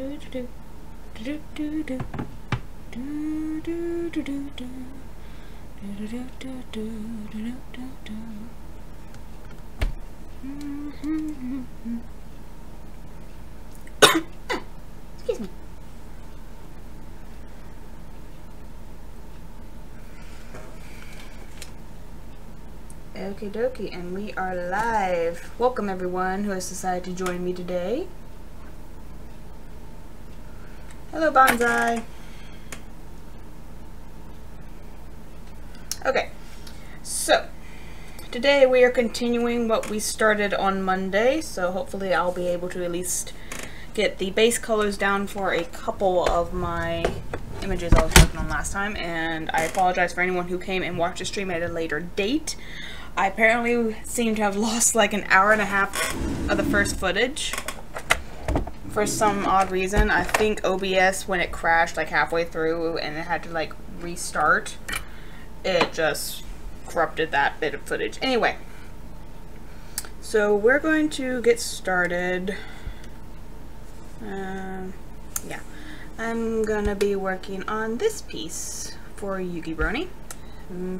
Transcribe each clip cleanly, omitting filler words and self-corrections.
Excuse me. Okie dokie, and we are live. Welcome everyone who has decided to join me today. Hello, Bonsai. Okay, so today we are continuing what we started on Monday, so hopefully I'll be able to at least get the base colors down for a couple of my images I was working on last time, and I apologize for anyone who came and watched the stream at a later date. I apparently seem to have lost like an hour and a half of the first footage for some odd reason. I think OBS, when it crashed like halfway through and it had to like restart, it just corrupted that bit of footage. Anyway, so we're going to get started. Yeah, I'm gonna be working on this piece for Yugi Brony.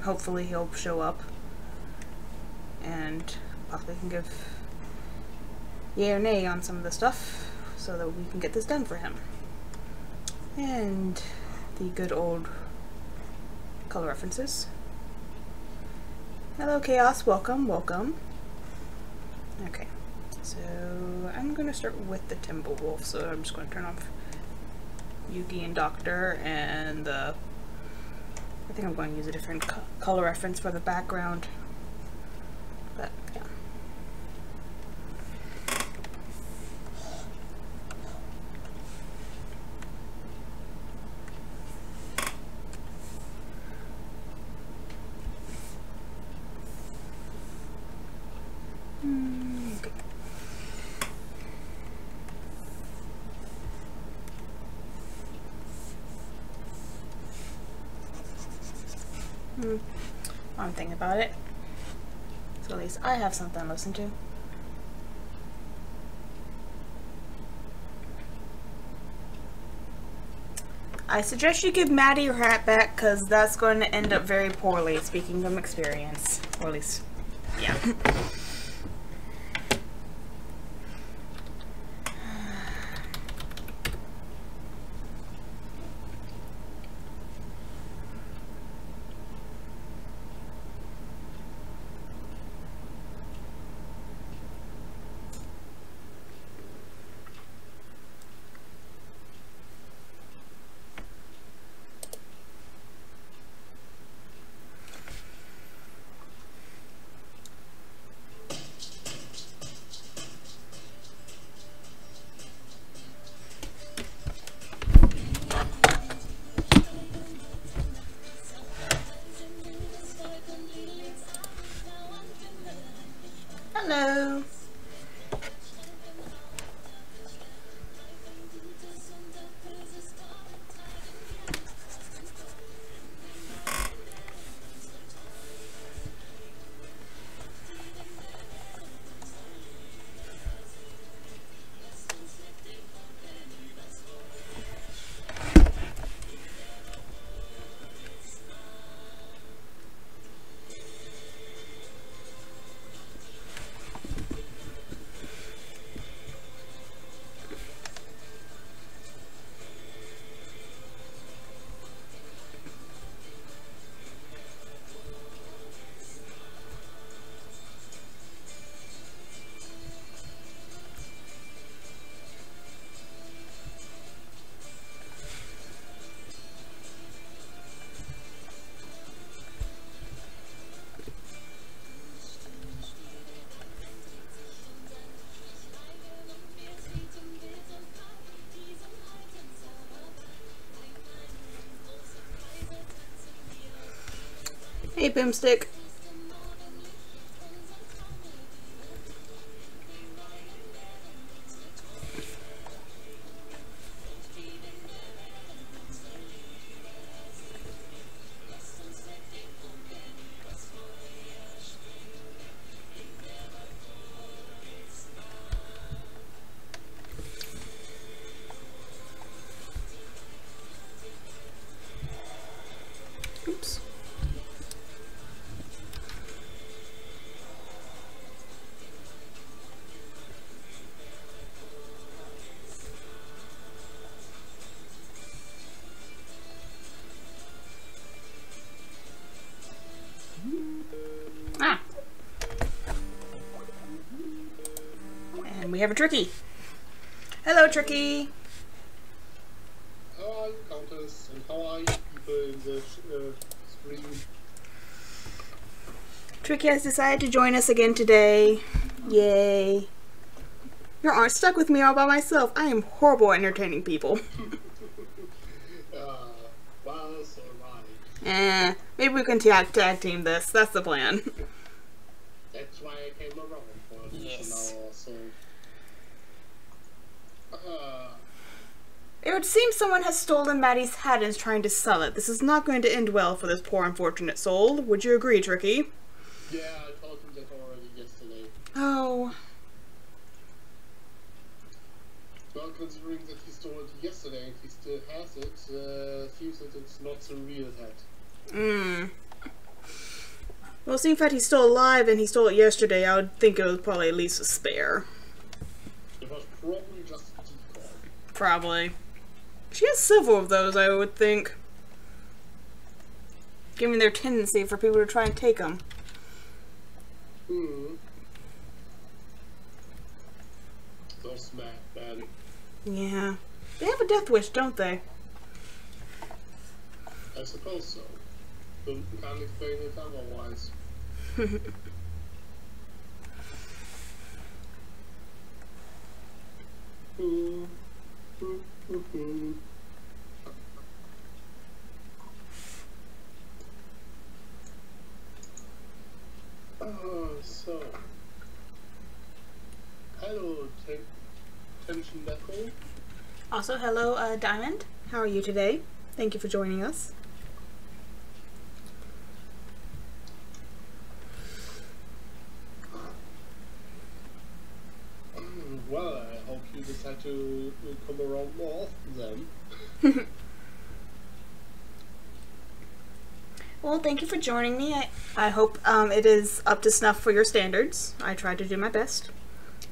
Hopefully he'll show up and possibly can give yay or nay on some of the stuff so that we can get this done for him. And the good old color references. Hello Chaos, welcome, welcome. Okay, so I'm gonna start with the Timberwolf, so I'm just gonna turn off Yugi and Doctor, and I think I'm going to use a different color reference for the background. But yeah. Okay. I'm thinking about it. So at least I have something to listen to. I suggest you give Maddie your hat back, because that's going to end up very poorly, speaking from experience. Or at least, yeah. Hello. Hey, Boomstick. we have a Tricky. Hello, Tricky. How are you, Countess? And how are you people in the stream? Tricky has decided to join us again today. Yay. You aren't stuck with me all by myself. I am horrible at entertaining people. Well, so right. Maybe we can tag team this. That's the plan. That's why I came around for this an hour or so. It would seem someone has stolen Maddie's hat and is trying to sell it. This is not going to end well for this poor unfortunate soul. Would you agree, Tricky? Yeah, I told him that already yesterday. Oh. Well, considering that he stole it yesterday and he still has it, seems that it's not the real hat. Well, seeing that he's still alive and he stole it yesterday, I would think it was probably at least a spare. It was probably just a decoy. Probably. She has several of those, I would think. Given their tendency for people to try and take them. Those mad men. Yeah. They have a death wish, don't they? I suppose so. But we can't explain it otherwise. So. Hello, Tension Deco. Also, hello, Diamond. How are you today? Thank you for joining us. Well, I hope you decide to come around more often then. Well, thank you for joining me. I hope it is up to snuff for your standards. I tried to do my best.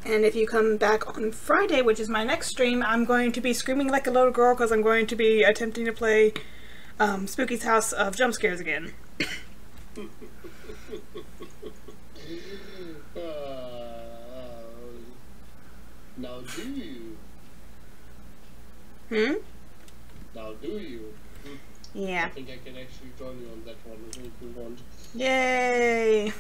And if you come back on Friday, which is my next stream, I'm going to be screaming like a little girl because I'm going to be attempting to play Spooky's House of Jump Scares again. Now do you? Now do you? Yeah. I think I can actually join you on that one if you want. Yay!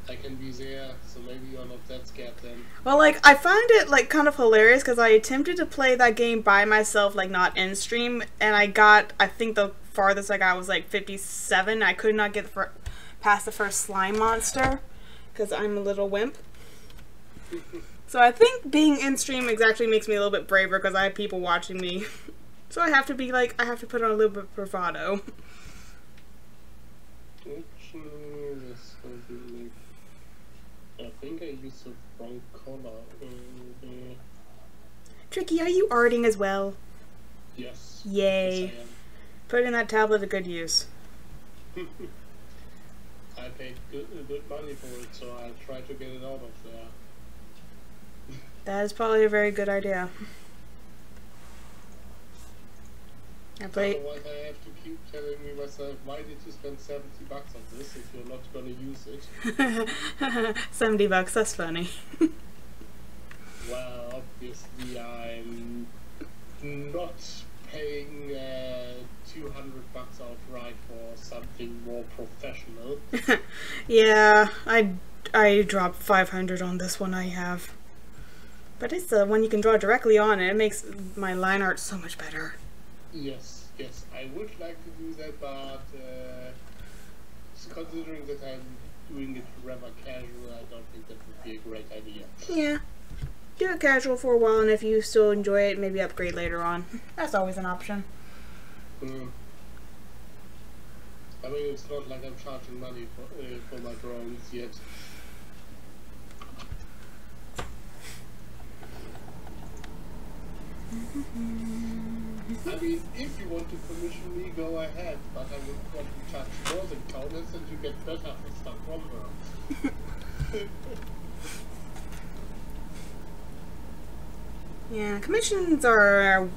I can be there, so maybe you're not that scared then. Well, like, I find it, like, kind of hilarious because I attempted to play that game by myself, like, not in stream, and I think the farthest I got was, like, 57. I could not get past the first slime monster because I'm a little wimp. So I think being in stream actually makes me a little bit braver because I have people watching me. So I have to be, like, I have to put on a little bit of bravado. I think I used the wrong color. Tricky, are you arting as well? Yes. Yay. Yes, I am. Put in that tablet to good use. I paid good money for it, so I tried to get it out of there. That is probably a very good idea. Otherwise I have to keep telling myself, why did you spend $70 on this if you're not going to use it? $70, that's funny. Well, obviously I'm not paying $200 outright for something more professional. Yeah, I dropped 500 on this one I have. But it's the one you can draw directly on and it makes my line art so much better. Yes, I would like to do that, but considering that I'm doing it rather casual, I don't think that would be a great idea. Yeah. Do it casual for a while, and if you still enjoy it, maybe upgrade later on. That's always an option. I mean, it's not like I'm charging money for my drawings yet. I mean, if you want to commission me, go ahead, but I would want to charge more than Countess and you get better stuff from her. Yeah, commissions are a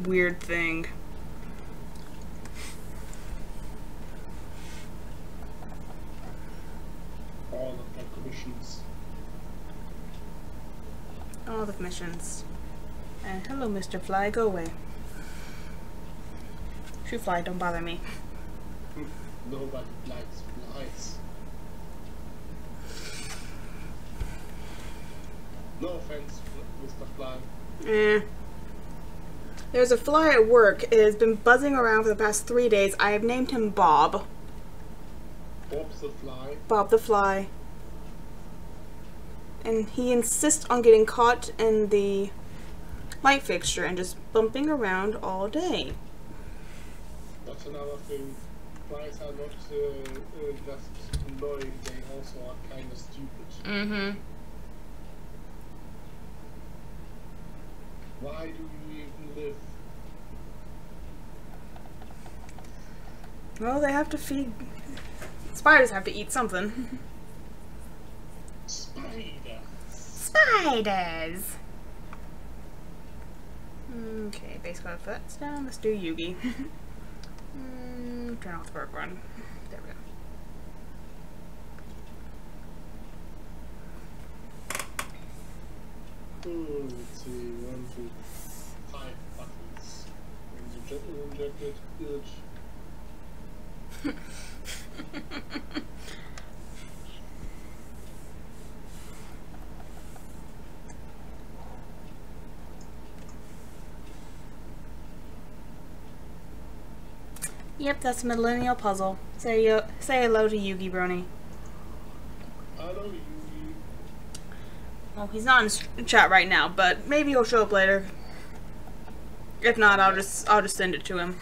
weird thing. All of the commissions. All the commissions. And hello, Mr. Fly, go away. Shoot fly, don't bother me. Nobody likes flies. No offense, Mr. Fly. There's a fly at work. It has been buzzing around for the past 3 days. I have named him Bob. Bob the Fly? Bob the Fly. And he insists on getting caught in the light fixture and just bumping around all day. That's another thing. Flies are not just annoying, they also are kind of stupid. Mm-hmm. Why do you even live? Well, they have to feed... Spiders have to eat something. Spiders! Spiders! Okay, base color flats down. Let's do Yugi. Turn off the background. There we go. Let's see, 1, 2, 5 buttons. Injected itch. Yep, that's a millennial puzzle. Say hello to Yugi, Brony. Hello, Yugi. Well, he's not in chat right now, but maybe he'll show up later. If not, I'll just send it to him.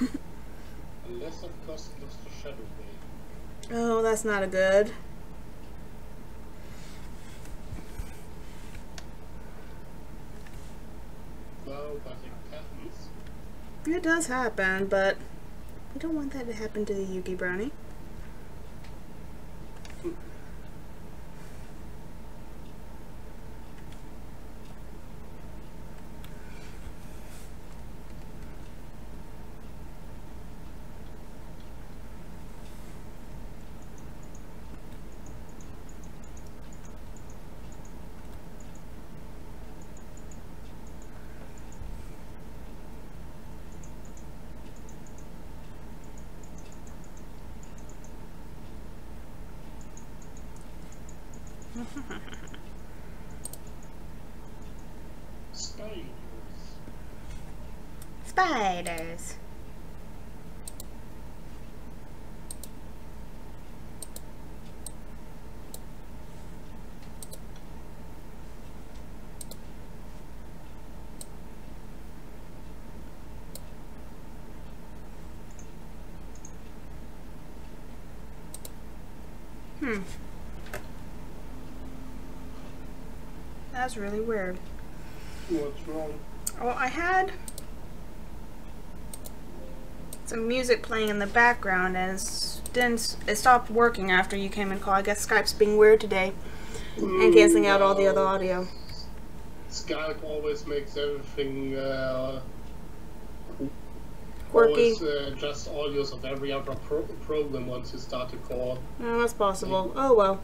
Unless, of course, it looks for Shadow Blade. Oh, that's not a good. Well, but it happens. It does happen, but we don't want that to happen to the Yugi Brownie. Spiders. Spiders. That's really weird. What's wrong? Well, I had some music playing in the background and it stopped working after you came and called. I guess Skype's being weird today and canceling out all the other audio. Skype always makes everything Quirky. always adjusts audios of every other program once you start a call. Oh, that's possible. Oh well.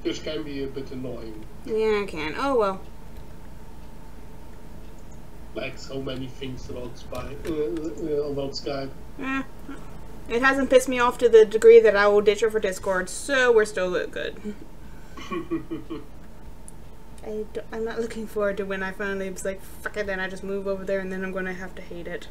Which can be a bit annoying. Yeah, I can. Oh well. Like so many things about Skype. It hasn't pissed me off to the degree that I will ditch her for Discord, so we're still good. I'm not looking forward to when I finally was like, fuck it, then I just move over there and then I'm going to have to hate it.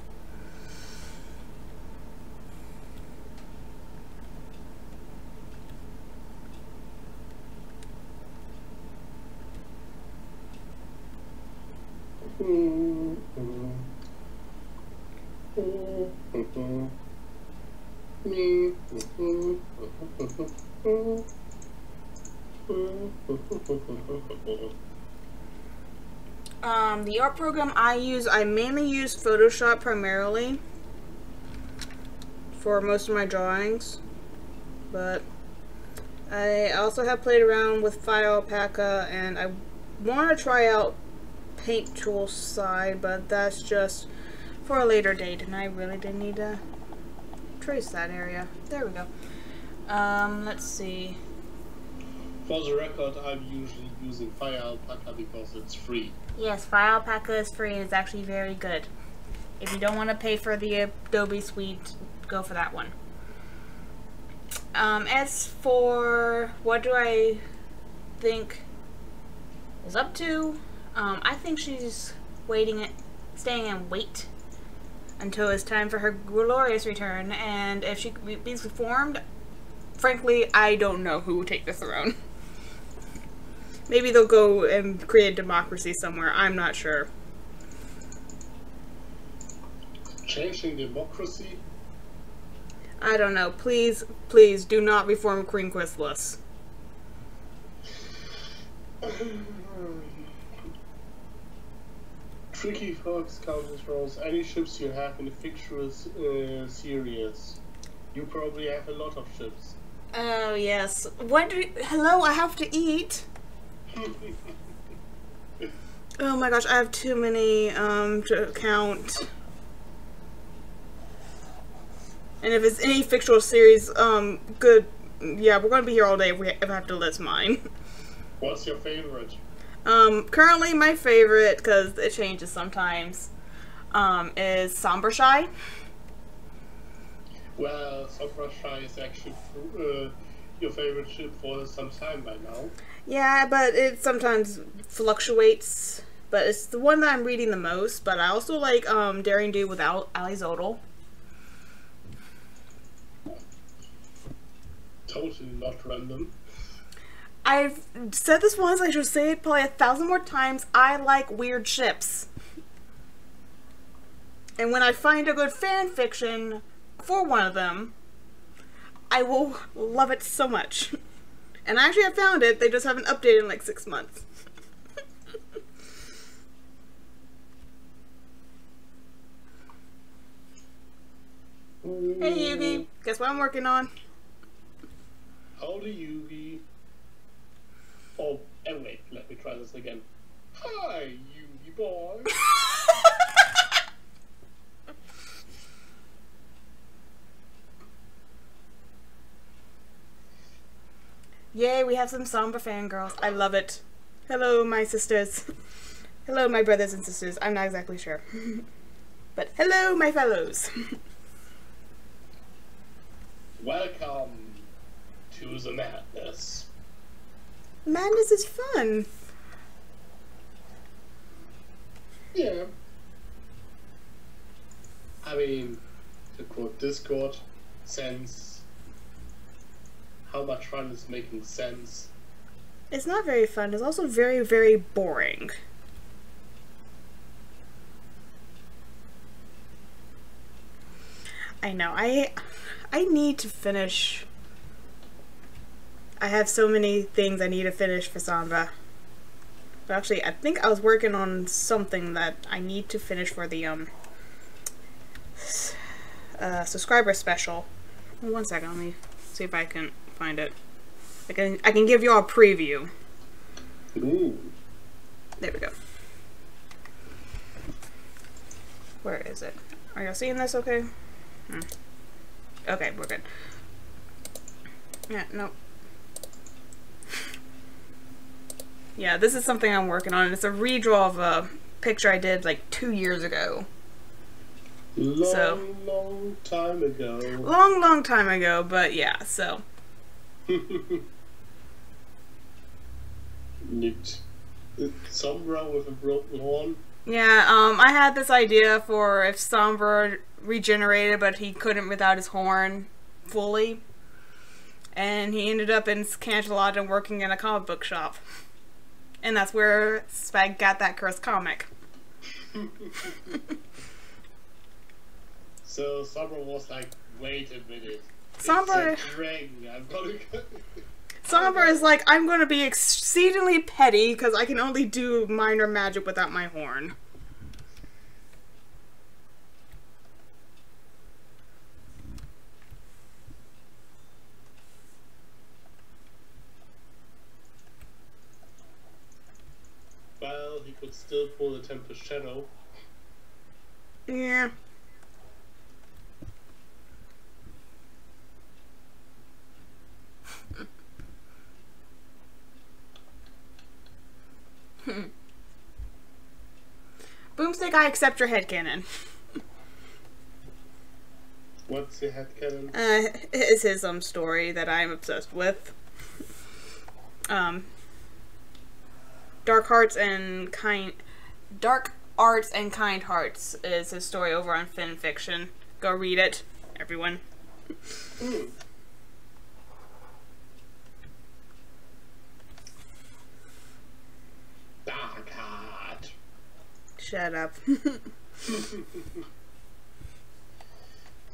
The art program I mainly use Photoshop primarily for most of my drawings, but I also have played around with File Alpaca, and I want to try out Paint Tool side, but that's just for a later date, and I really didn't need to trace that area. There we go. Let's see. For the record, I'm usually using Fire Alpaca because it's free. Yes, Fire Alpaca is free and it's actually very good. If you don't want to pay for the Adobe Suite, go for that one. As for what do I think is up to, I think she's staying in wait until it's time for her glorious return, and if she is reformed, frankly, I don't know who will take the throne. Maybe they'll go and create a democracy somewhere, I'm not sure. Changing democracy? I don't know. Please, please do not reform Queen Quistless. Tricky folks, Countess Rose. Any ships you have in the fictional series? You probably have a lot of ships. Oh, yes. Hello, I have to eat. Oh my gosh, I have too many, to count. And if it's any fictional series, good. Yeah, we're gonna be here all day if I have to list mine. What's your favorite? Currently my favorite, because it changes sometimes, is Somber Shy. Well, Somber Shy is actually your favorite ship for some time by now. Yeah, but it sometimes fluctuates. But it's the one that I'm reading the most. But I also like Daring Do without Ali Zodel. Totally not random. I've said this once, I should say it probably 1,000 more times. I like weird ships. And when I find a good fan fiction for one of them, I will love it so much. And actually I found it, they just haven't updated in like 6 months. Hey Yugi, guess what I'm working on? Howdy Yugi. Oh, and wait, let me try this again. Hi, Yugi boy. Yay, we have some Somber fangirls. I love it. Hello, my sisters. Hello, my brothers and sisters. I'm not exactly sure. But hello, my fellows. Welcome to the madness. Madness is fun. Yeah. I mean, to quote Discord, sense. How much fun is making sense? It's not very fun. It's also very, very boring. I know. I need to finish. I have so many things I need to finish for Samba. But actually, I think I was working on something that I need to finish for the subscriber special. One second, let me see if I can find it. I can give you all a preview. Ooh. There we go. Where is it? Are y'all seeing this okay? Okay, we're good. Yeah, nope. Yeah, this is something I'm working on. It's a redraw of a picture I did like 2 years ago. Long time ago. Long time ago, but yeah, so. Neat. Sombra with a broken horn. Yeah, I had this idea for if Sombra regenerated, but he couldn't without his horn fully. And he ended up in Canterlot and working in a comic book shop. And that's where Spag got that cursed comic. So Sombra was like, wait a minute. Sombra... I'm gonna Sombra is like, I'm going to be exceedingly petty because I can only do minor magic without my horn. Well, he could still pull the Tempest Shadow. Yeah. Boomstick, I accept your headcanon. What's your headcanon? It's his story that I'm obsessed with. Dark Arts and Kind Hearts is his story over on Fin Fiction. Go read it, everyone. Dark Heart. Shut up.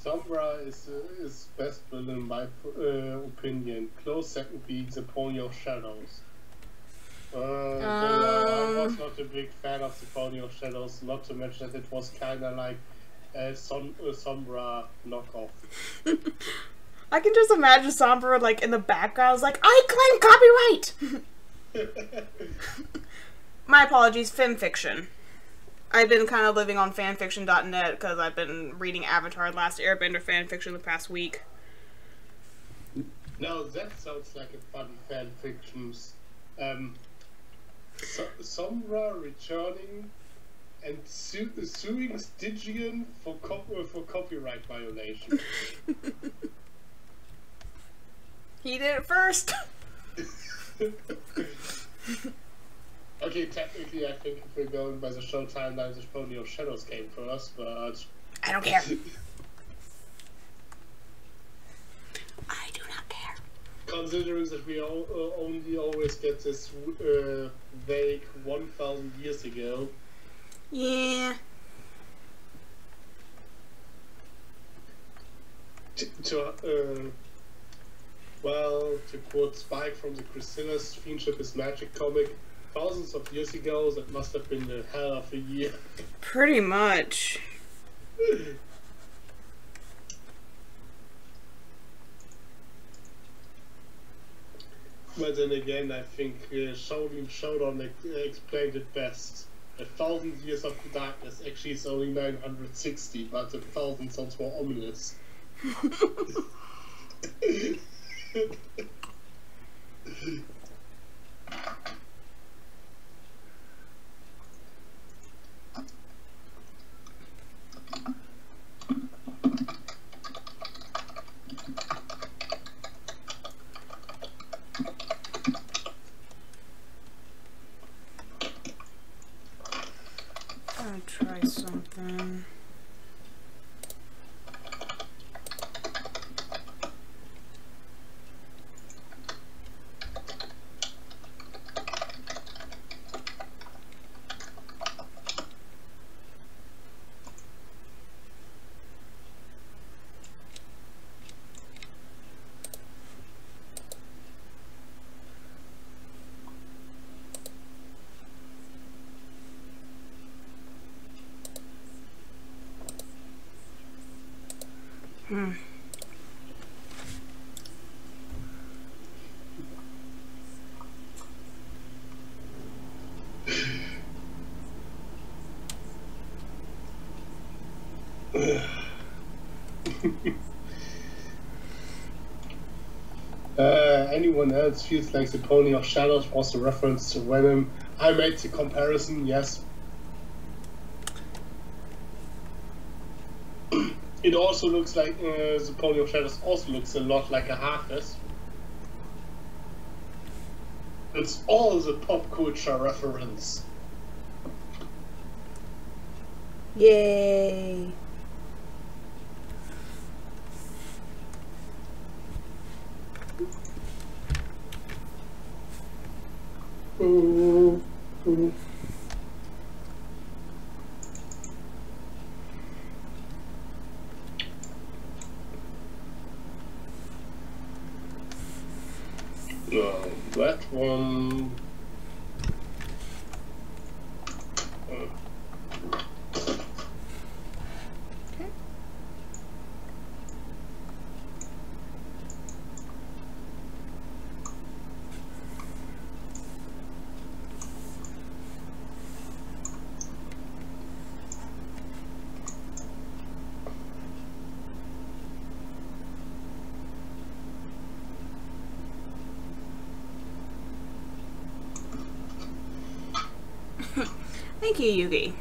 Sombra is best villain in my opinion. Close second being the Pony of Shadows. I was not a big fan of the Pony of Shadows, not to mention that it was kinda like a Sombra knockoff. I can just imagine Sombra like in the background, like, I claim copyright! My apologies, Fin Fiction. I've been kind of living on fanfiction.net because I've been reading Avatar: Last Airbender fanfiction the past week. Now that sounds like a funny fanfiction. Sombra returning and suing Stygian for copyright violation. He did it first. Okay, technically I think if we're going by the show timeline, the Pony of Shadows came first, but... I don't care. I do not care. Considering that we only always get this vague 1,000 years ago. Yeah. Well, to quote Spike from the Chrysalis Fiendship is Magic comic, thousands of years ago, that must have been the hell of a year. Pretty much. But then again, I think Showdown explained it best. 1,000 years of darkness, actually it's only 960, but 1,000 sounds more ominous. I'll try something. Anyone else feels like the Pony of Shadows was a reference to Venom? I made the comparison, yes. It also looks like the Pony of Shadows also looks a lot like a Harkness. It's all the pop culture reference. Yay. That one. Okay. Thank you, Yugi.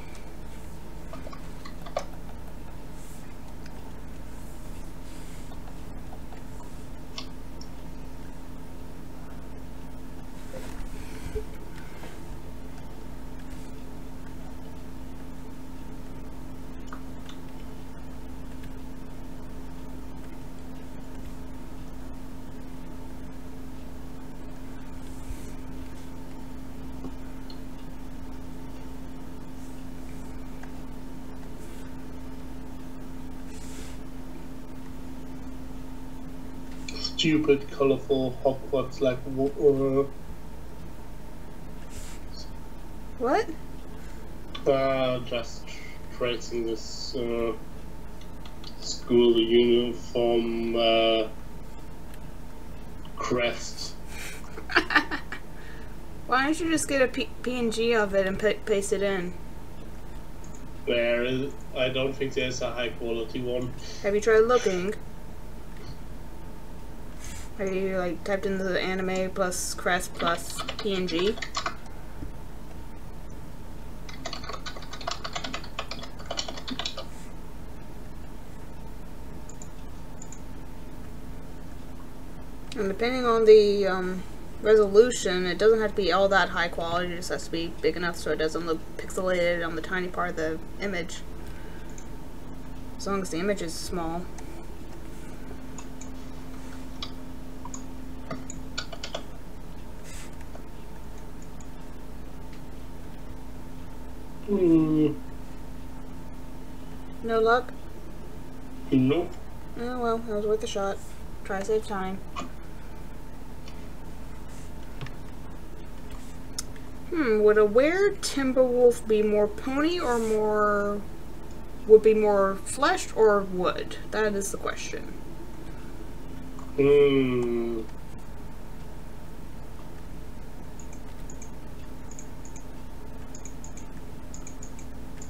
Stupid, colorful Hogwarts like What? Just tracing this school uniform crest. Why don't you just get a PNG of it and paste it in? I don't think there's a high quality one. Have you tried looking? Have you like typed in the anime plus crest plus PNG? And depending on the resolution, it doesn't have to be all that high quality, it just has to be big enough so it doesn't look pixelated on the tiny part of the image. As long as the image is small. No luck? Nope. Oh well, that was worth a shot. Try to save time. Would a were-timberwolf be more pony or more... would be more fleshed or wood? That is the question.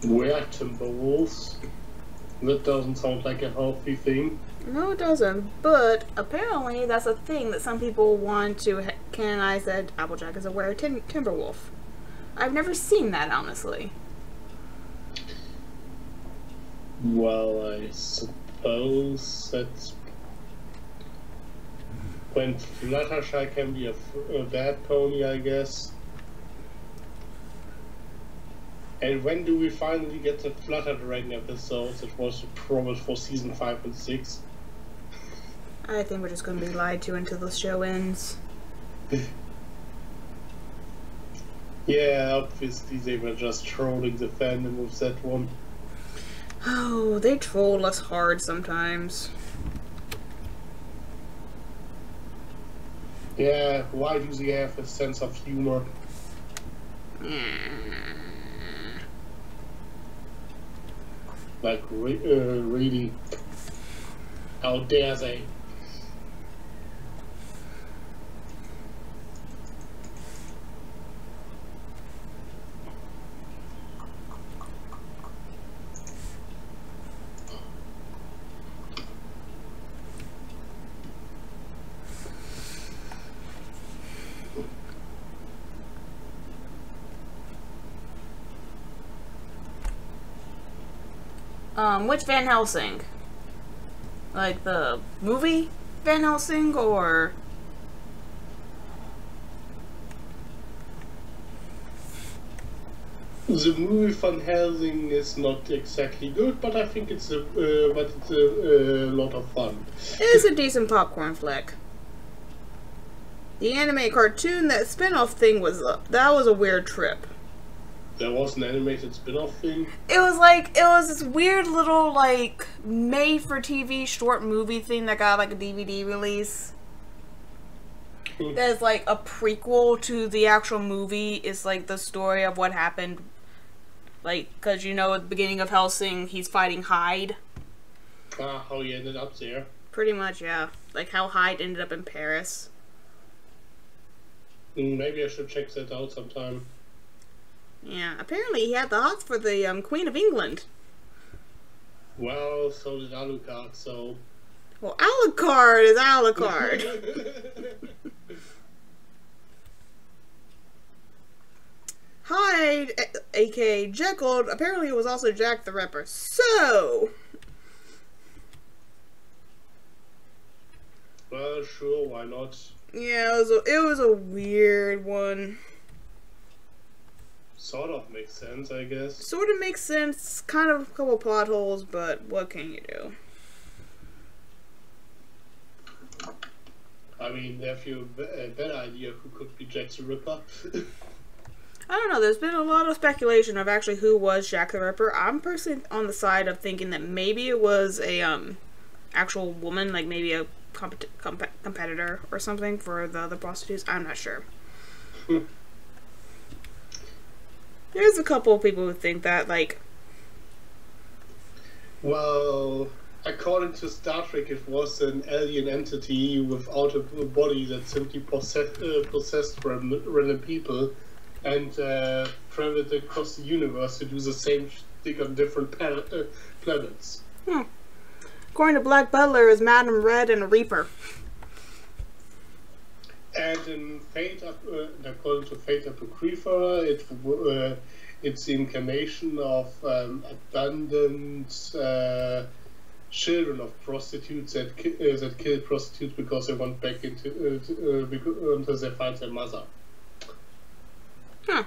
Were-timberwolves? That doesn't sound like a healthy thing. No, it doesn't. But apparently that's a thing that some people want to canonize that Applejack is a were-timberwolf. I've never seen that, honestly. Well, I suppose that's when Fluttershy can be a bad pony, I guess. And when do we finally get the Flutter Dragon episodes? It was promised for season 5 and 6. I think we're just going to be lied to until the show ends. Yeah, obviously they were just trolling the fandom with that one. Oh, they troll us hard sometimes. Yeah, why do they have a sense of humor? Like, really? How dare they? Which Van Helsing? Like the movie Van Helsing, or... The movie Van Helsing is not exactly good, but I think it's a lot of fun. It is a decent popcorn flick. The anime cartoon, that spin-off thing was that was a weird trip. There was an animated spin-off thing. It was this weird little like made-for-TV short movie thing that got like a DVD release. There's like a prequel to the actual movie. It's like the story of what happened. Like, because you know at the beginning of Helsing, he's fighting Hyde. How he ended up there. Pretty much, yeah. Like how Hyde ended up in Paris. Maybe I should check that out sometime. Yeah, apparently he had the hots for the Queen of England. Well, so did Alucard, so... Well, Alucard is Alucard. Hyde aka Jekyll, apparently it was also Jack the Ripper. So... Well, sure, why not? Yeah, it was a weird one. Sort of makes sense, I guess. Sort of makes sense, kind of a couple plot holes, but what can you do? I mean, have you a better idea who could be Jack the Ripper? I don't know, there's been a lot of speculation of actually who was Jack the Ripper. I'm personally on the side of thinking that maybe it was a, actual woman, like maybe a competitor or something for the prostitutes. I'm not sure. There's a couple of people who think that, like... Well, according to Star Trek, it was an alien entity without a body that simply possessed random people and traveled across the universe to do the same thing on different planets. According to Black Butler, is Madam Red and a Reaper. And in Fate, according to Fate Apocrypha, it's the incarnation of abundant children of prostitutes that kill prostitutes because they want back into until they find their mother. Huh.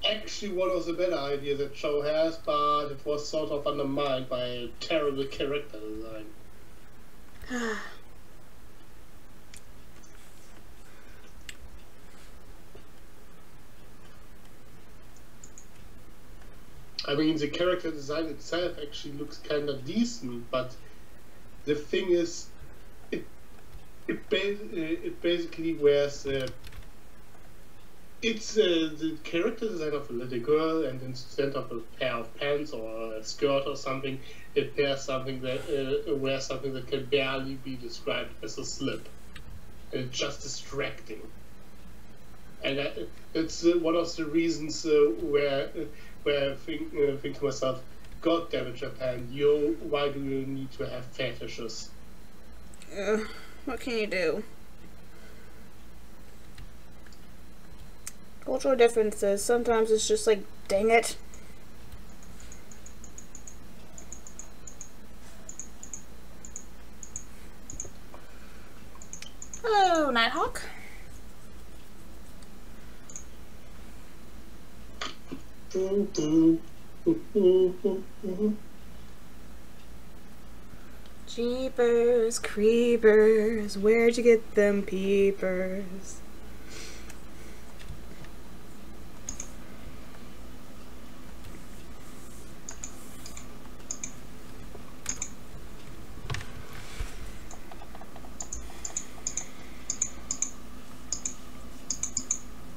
Actually, one of the better ideas that show has, but it was sort of undermined by a terrible character design. I mean, the character design itself actually looks kind of decent, but the thing is, it basically wears it's the character design of a little girl, and instead of a pair of pants or a skirt or something, it wears something that can barely be described as a slip. And it's just distracting. And it's one of the reasons where I think to myself, God damn it, Japan, why do you need to have fetishes? What can you do? Cultural differences. Sometimes it's just like, dang it. Hello, Nighthawk. Jeepers creepers, where'd you get them peepers?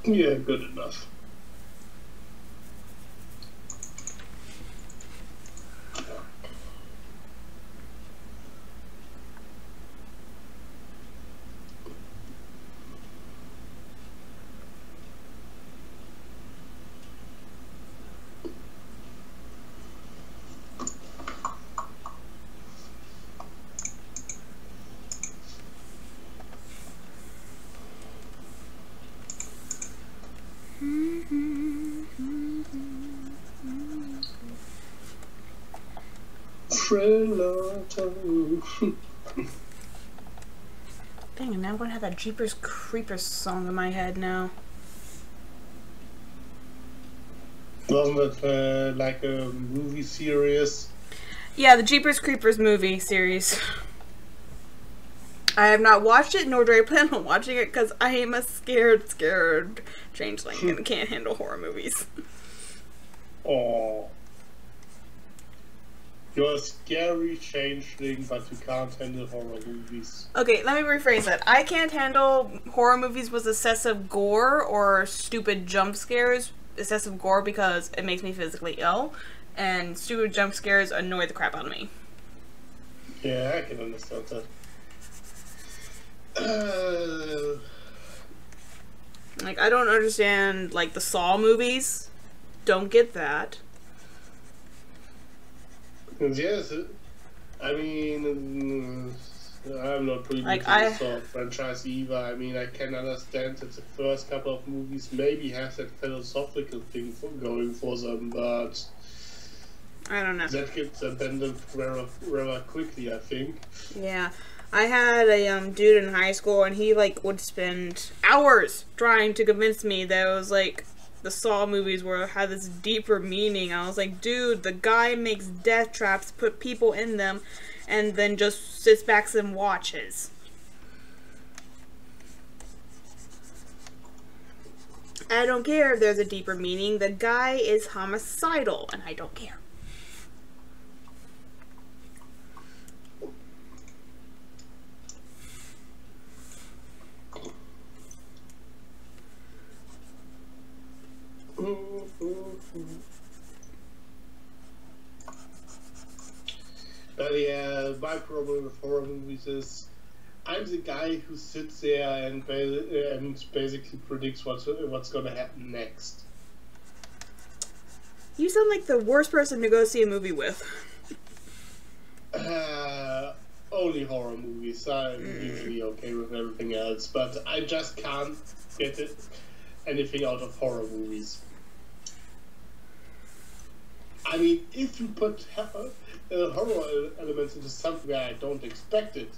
Yeah, good enough. Dang, and now I'm gonna have that Jeepers Creepers song in my head now. Wasn't it like a movie series? Yeah, the Jeepers Creepers movie series. I have not watched it, nor do I plan on watching it, because I am a scared changeling and can't handle horror movies. Oh. You're a scary changeling, but you can't handle horror movies. Okay, let me rephrase that. I can't handle horror movies with excessive gore or stupid jump scares. Excessive gore because it makes me physically ill, and stupid jump scares annoy the crap out of me. Yeah, I can understand that. Like, I don't understand, like, the Saw movies. Don't get that. Yes, I mean, I'm not not really Like, into the Saw franchise either. I mean, I can understand that the first couple of movies maybe have that philosophical thing going for them, but I don't know. that gets abandoned rather quickly, I think. Yeah. I had a dude in high school, and he, like, would spend hours trying to convince me that it was, like, the Saw movies had this deeper meaning. I was like, dude, the guy makes death traps, put people in them, and then just sits back and watches. I don't care if there's a deeper meaning. The guy is homicidal, and I don't care. But yeah, my problem with horror movies is I'm the guy who sits there and basically predicts what's going to happen next. You sound like the worst person to go see a movie with. Only horror movies. I'm usually okay with everything else, but I just can't get anything out of horror movies. I mean, if you put horror elements into something where I don't expect it,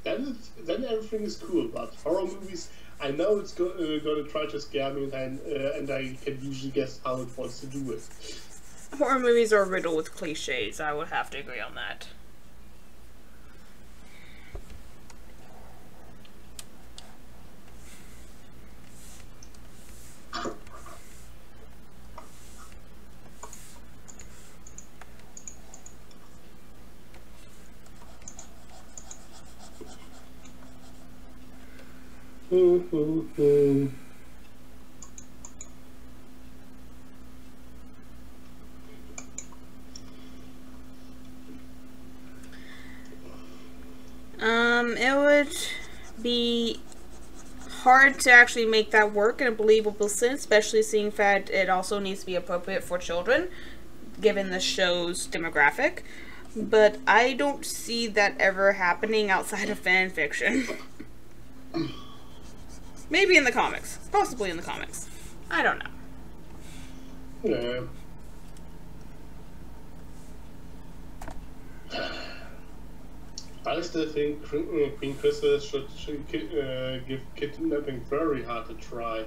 then everything is cool. But horror movies, I know it's going to try to scare me, and I can usually guess how it wants to do it. Horror movies are riddled with cliches. I would have to agree on that. It would be hard to actually make that work in a believable sense, especially seeing that it also needs to be appropriate for children, given the show's demographic. But I don't see that ever happening outside of fan fiction. Maybe in the comics. Possibly in the comics. I don't know. Yeah. I still think Queen Crystal should give kidnapping very hard to try.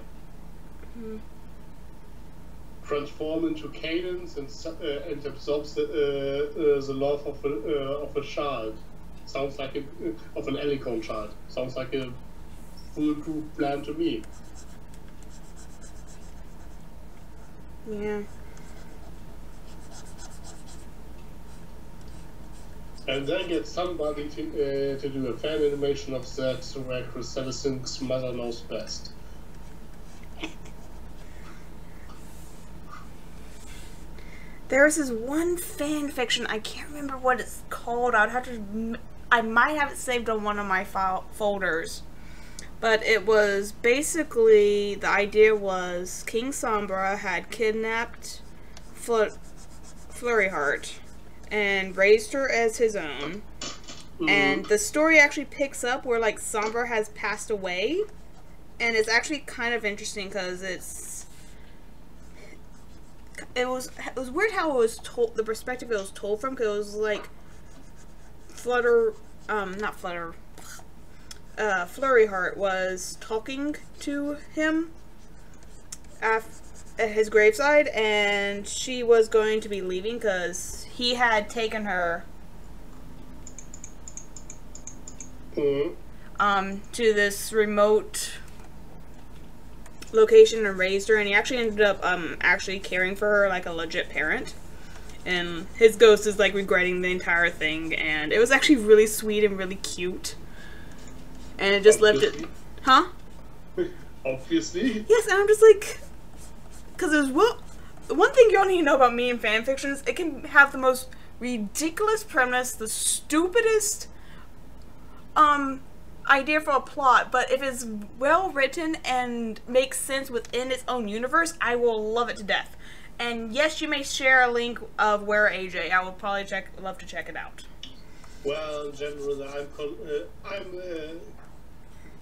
Transform into cadence and absorbs the love of a child. Sounds like of an Elicon child. Sounds like a foolproof plan to me. Yeah. And then get somebody to do a fan animation of that where Crystal thinks mother knows best. There's this one fan fiction, I can't remember what it's called. I might have it saved on one of my folders. But it was basically, the idea was King Sombra had kidnapped Flurry Heart and raised her as his own. And the story actually picks up where, like, Sombra has passed away. And it's actually kind of interesting because it was weird how it was told, the perspective it was told from, because it was like Flurry Heart was talking to him at his graveside, and she was going to be leaving because he had taken her to this remote location and raised her, and he actually ended up actually caring for her like a legit parent. And his ghost is like regretting the entire thing, and it was actually really sweet and really cute. And it just left it, huh? Obviously. Yes, and I'm just like, because there's one thing you don't need to know about me and fan fiction is it can have the most ridiculous premise, the stupidest idea for a plot, but if it's well written and makes sense within its own universe, I will love it to death. And yes, you may share a link of Where AJ. I will probably love to check it out. Well, in general,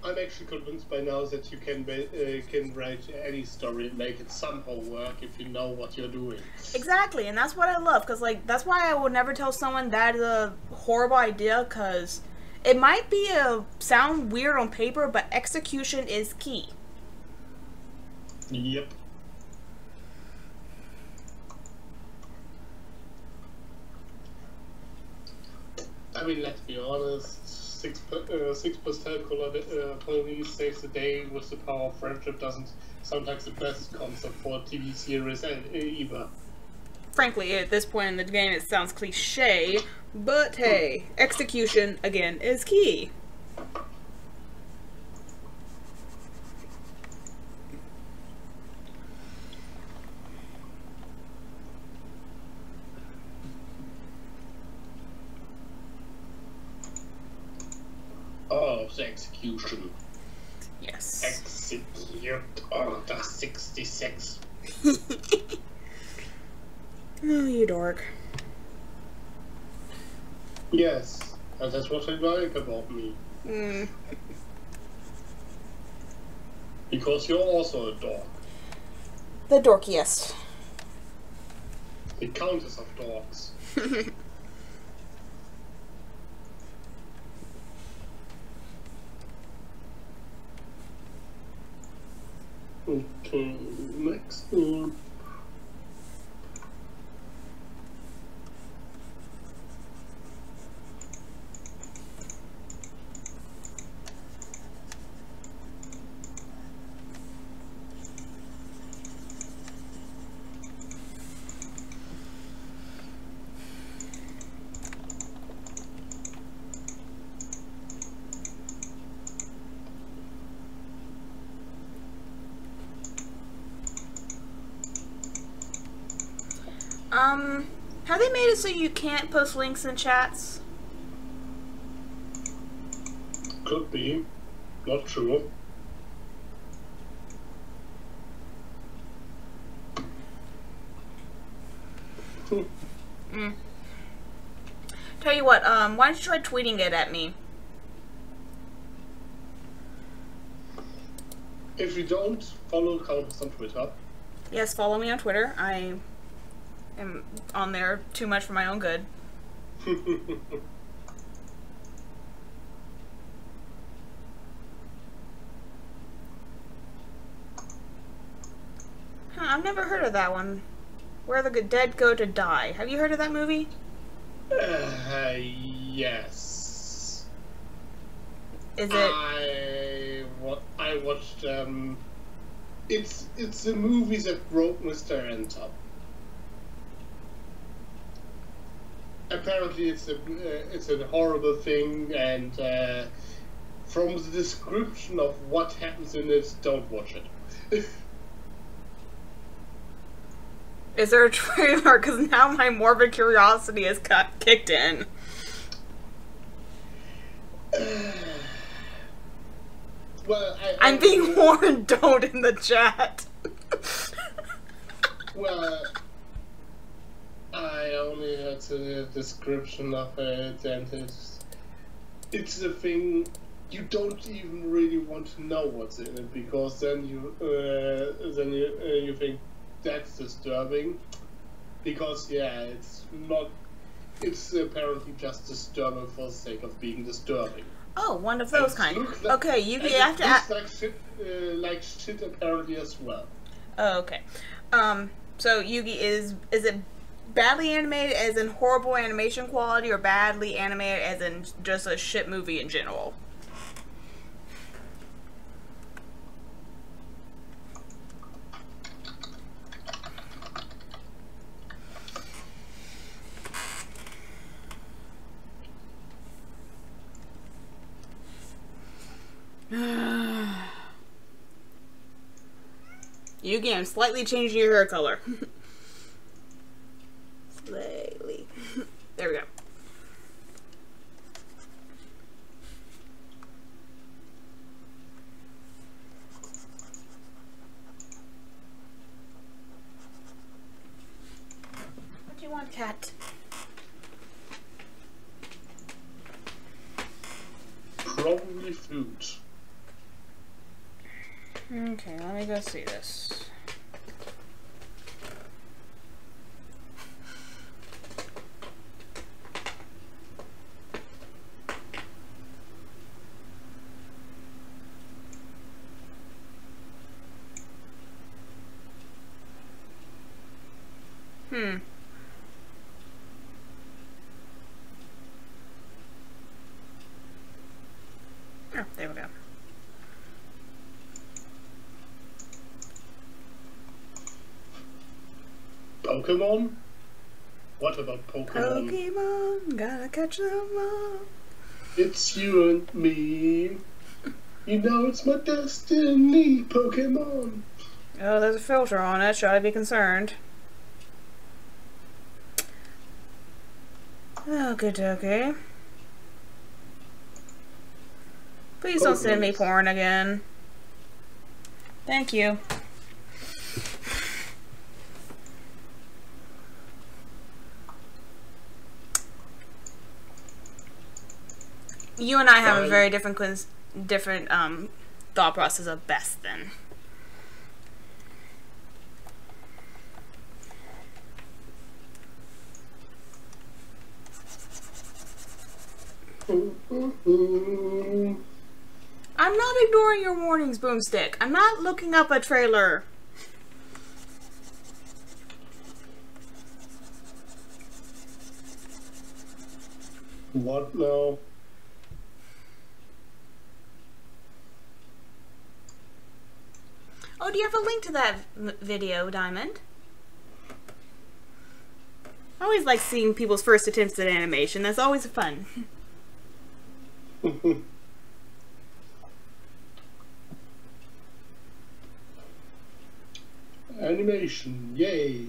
I'm actually convinced by now that you can write any story and make it somehow work if you know what you're doing. Exactly, and that's what I love, because, like, that's why I would never tell someone that is a horrible idea, because it might sound weird on paper, but execution is key. Yep. I mean, let's be honest. 6% color police saves the day with the power of friendship doesn't sound like the best concept for a TV series either. Frankly, at this point in the game, it sounds cliche, but hey, execution, again, is key. Oh, the execution. Yes. Execute Order 66. Oh, you dork. Yes, and that's what I like about me. Because you're also a dog. The dorkiest. The Countess of Dogs. Okay, next one. Have they made it so you can't post links in chats? Could be. Not sure. Tell you what, why don't you try tweeting it at me? If you don't follow Countess on Twitter. Yes, follow me on Twitter. I am on there too much for my own good. I've never heard of that one. Where the Dead Go to Die. Have you heard of that movie? Yes. Is it? I watched. It's a movie that broke Mr. Enter. Apparently, it's a horrible thing, and from the description of what happens in it, don't watch it. Is there a trailer? Because now my morbid curiosity is kicked in. Well, I'm being warned, don't in the chat. Well, I only heard the description of it, and it's the thing you don't even really want to know what's in it, because then you think that's disturbing, because it's apparently just disturbing for the sake of being disturbing. Oh, one of those kind. Okay, you have to ask. Like shit apparently as well. Oh, okay. So Yugi is it badly animated as in horrible animation quality, or badly animated as in just a shit movie in general? Yugi, I'm slightly changing your hair color. Slightly. There we go. What do you want, cat? Probably flute. Okay, let me go see this. Oh, there we go. Pokemon? What about Pokemon? Pokemon, gotta catch them all. It's you and me. You know it's my destiny, Pokemon. Oh, there's a filter on it. Should I be concerned? Okay, okay. Please don't send me porn again. Thank you. You and I have a very different thought process of best then. I'm not ignoring your warnings, Boomstick. I'm not looking up a trailer. What now? Oh, do you have a link to that video, Diamond? I always like seeing people's first attempts at animation. That's always fun. Animation, yay!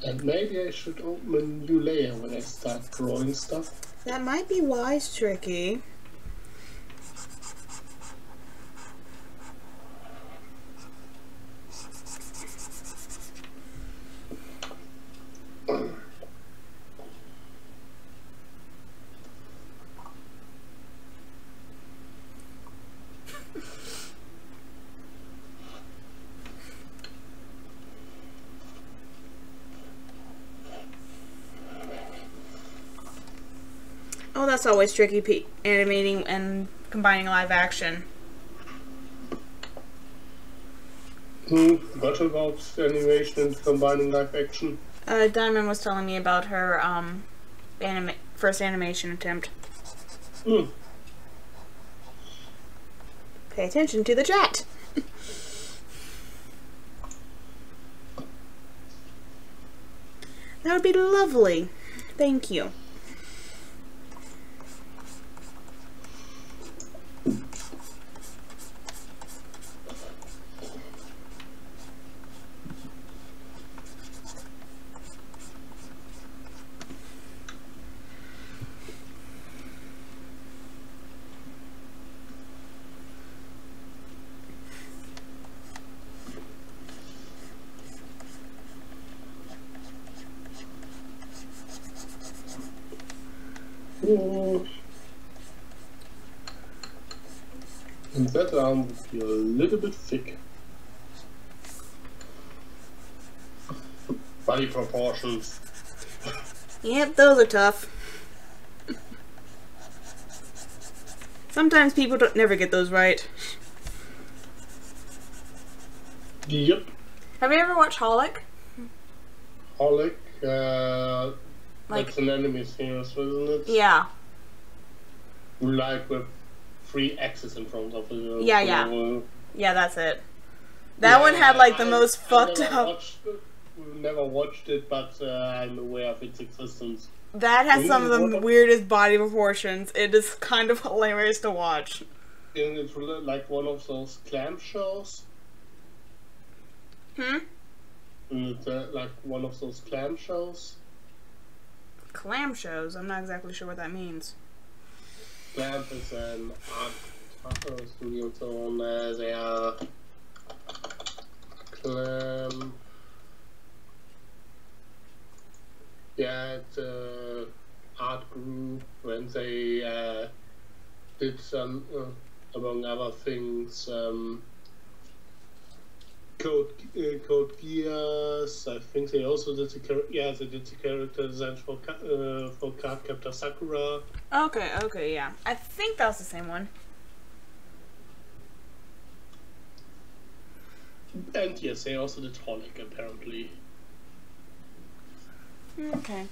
And maybe I should open a new layer when I start drawing stuff. That might be wise, Tricky. Oh, that's always tricky, animating and combining live action. What about animation and combining live action? Diamond was telling me about her first animation attempt. Pay attention to the chat. That would be lovely. Thank you. And that arm would be a little bit thick. Body proportions. Yep, those are tough. Sometimes people never get those right. Yep. Have you ever watched Holic? Holic, that's an anime series, isn't it? Yeah. Like with 3 axes in front of it. Yeah, that's it. That one had like the most fucked up. We've never watched it, but I'm aware of its existence. That has some of the weirdest body proportions. It is kind of hilarious to watch. Isn't it like one of those clam shows? Hmm? Isn't it like one of those clam shows? Clam shows? I'm not exactly sure what that means. Clam is an art studio, so they are Clam. Yeah, it's an art group when they did some, among other things, Code Geass. I think they also did they did the character design for Cardcaptor Sakura. Okay, yeah. I think that was the same one. And yes, they also did Holic, apparently. Okay.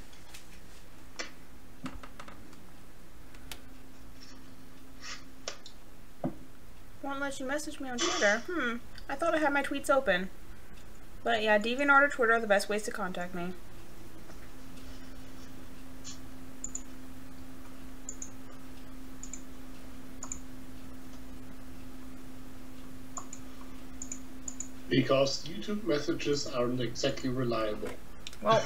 Won't let you message me on Twitter. I thought I had my tweets open. But yeah, DeviantArt or Twitter are the best ways to contact me. Because YouTube messages aren't exactly reliable. Well,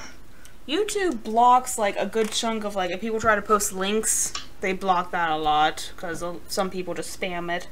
YouTube blocks like a good chunk of like if people try to post links, they block that a lot because some people just spam it.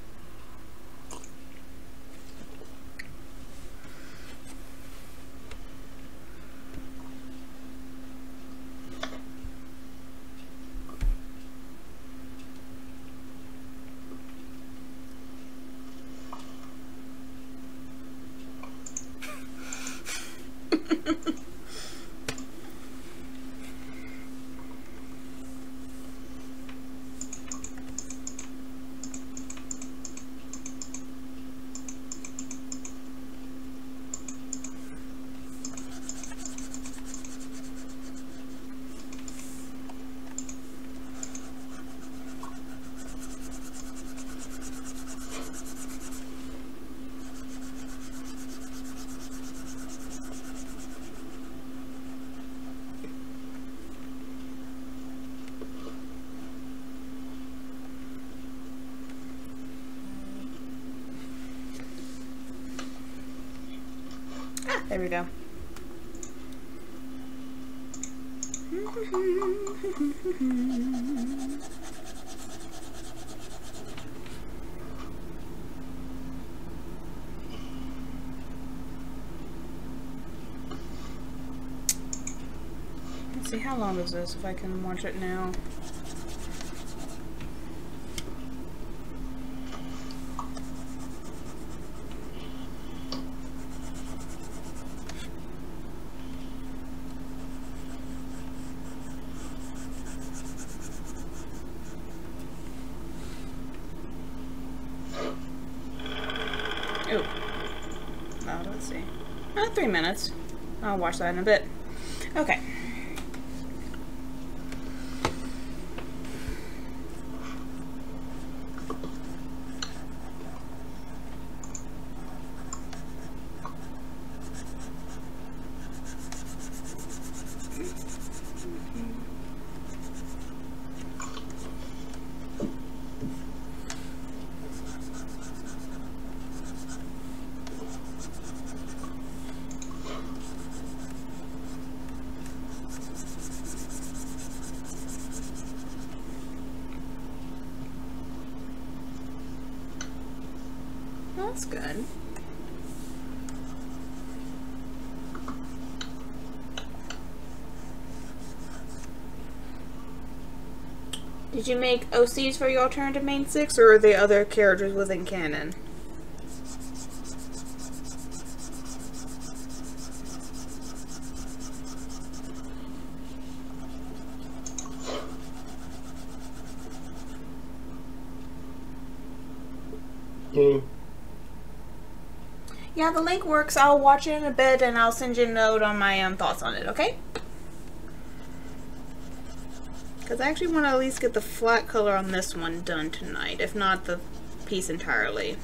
There we go. Let's see, how long is this, if I can watch it now. Oh. Now, let's see. 3 minutes. I'll watch that in a bit. Okay. That's good. Did you make OCs for your alternative main 6, or are they other characters within canon? Yeah, the link works. I'll watch it in a bit and I'll send you a note on my thoughts on it, okay? Because I actually want to at least get the flat color on this one done tonight, if not the piece entirely.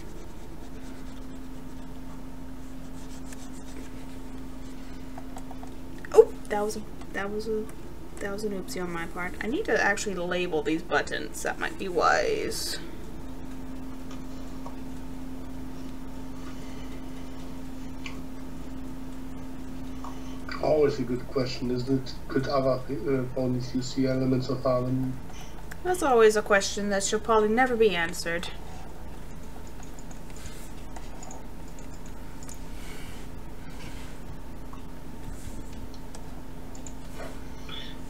Oh, that was an oopsie on my part. I need to actually label these buttons. That might be wise. Always a good question, isn't it? Could other ponies use the elements of harmony? That's always a question that should probably never be answered.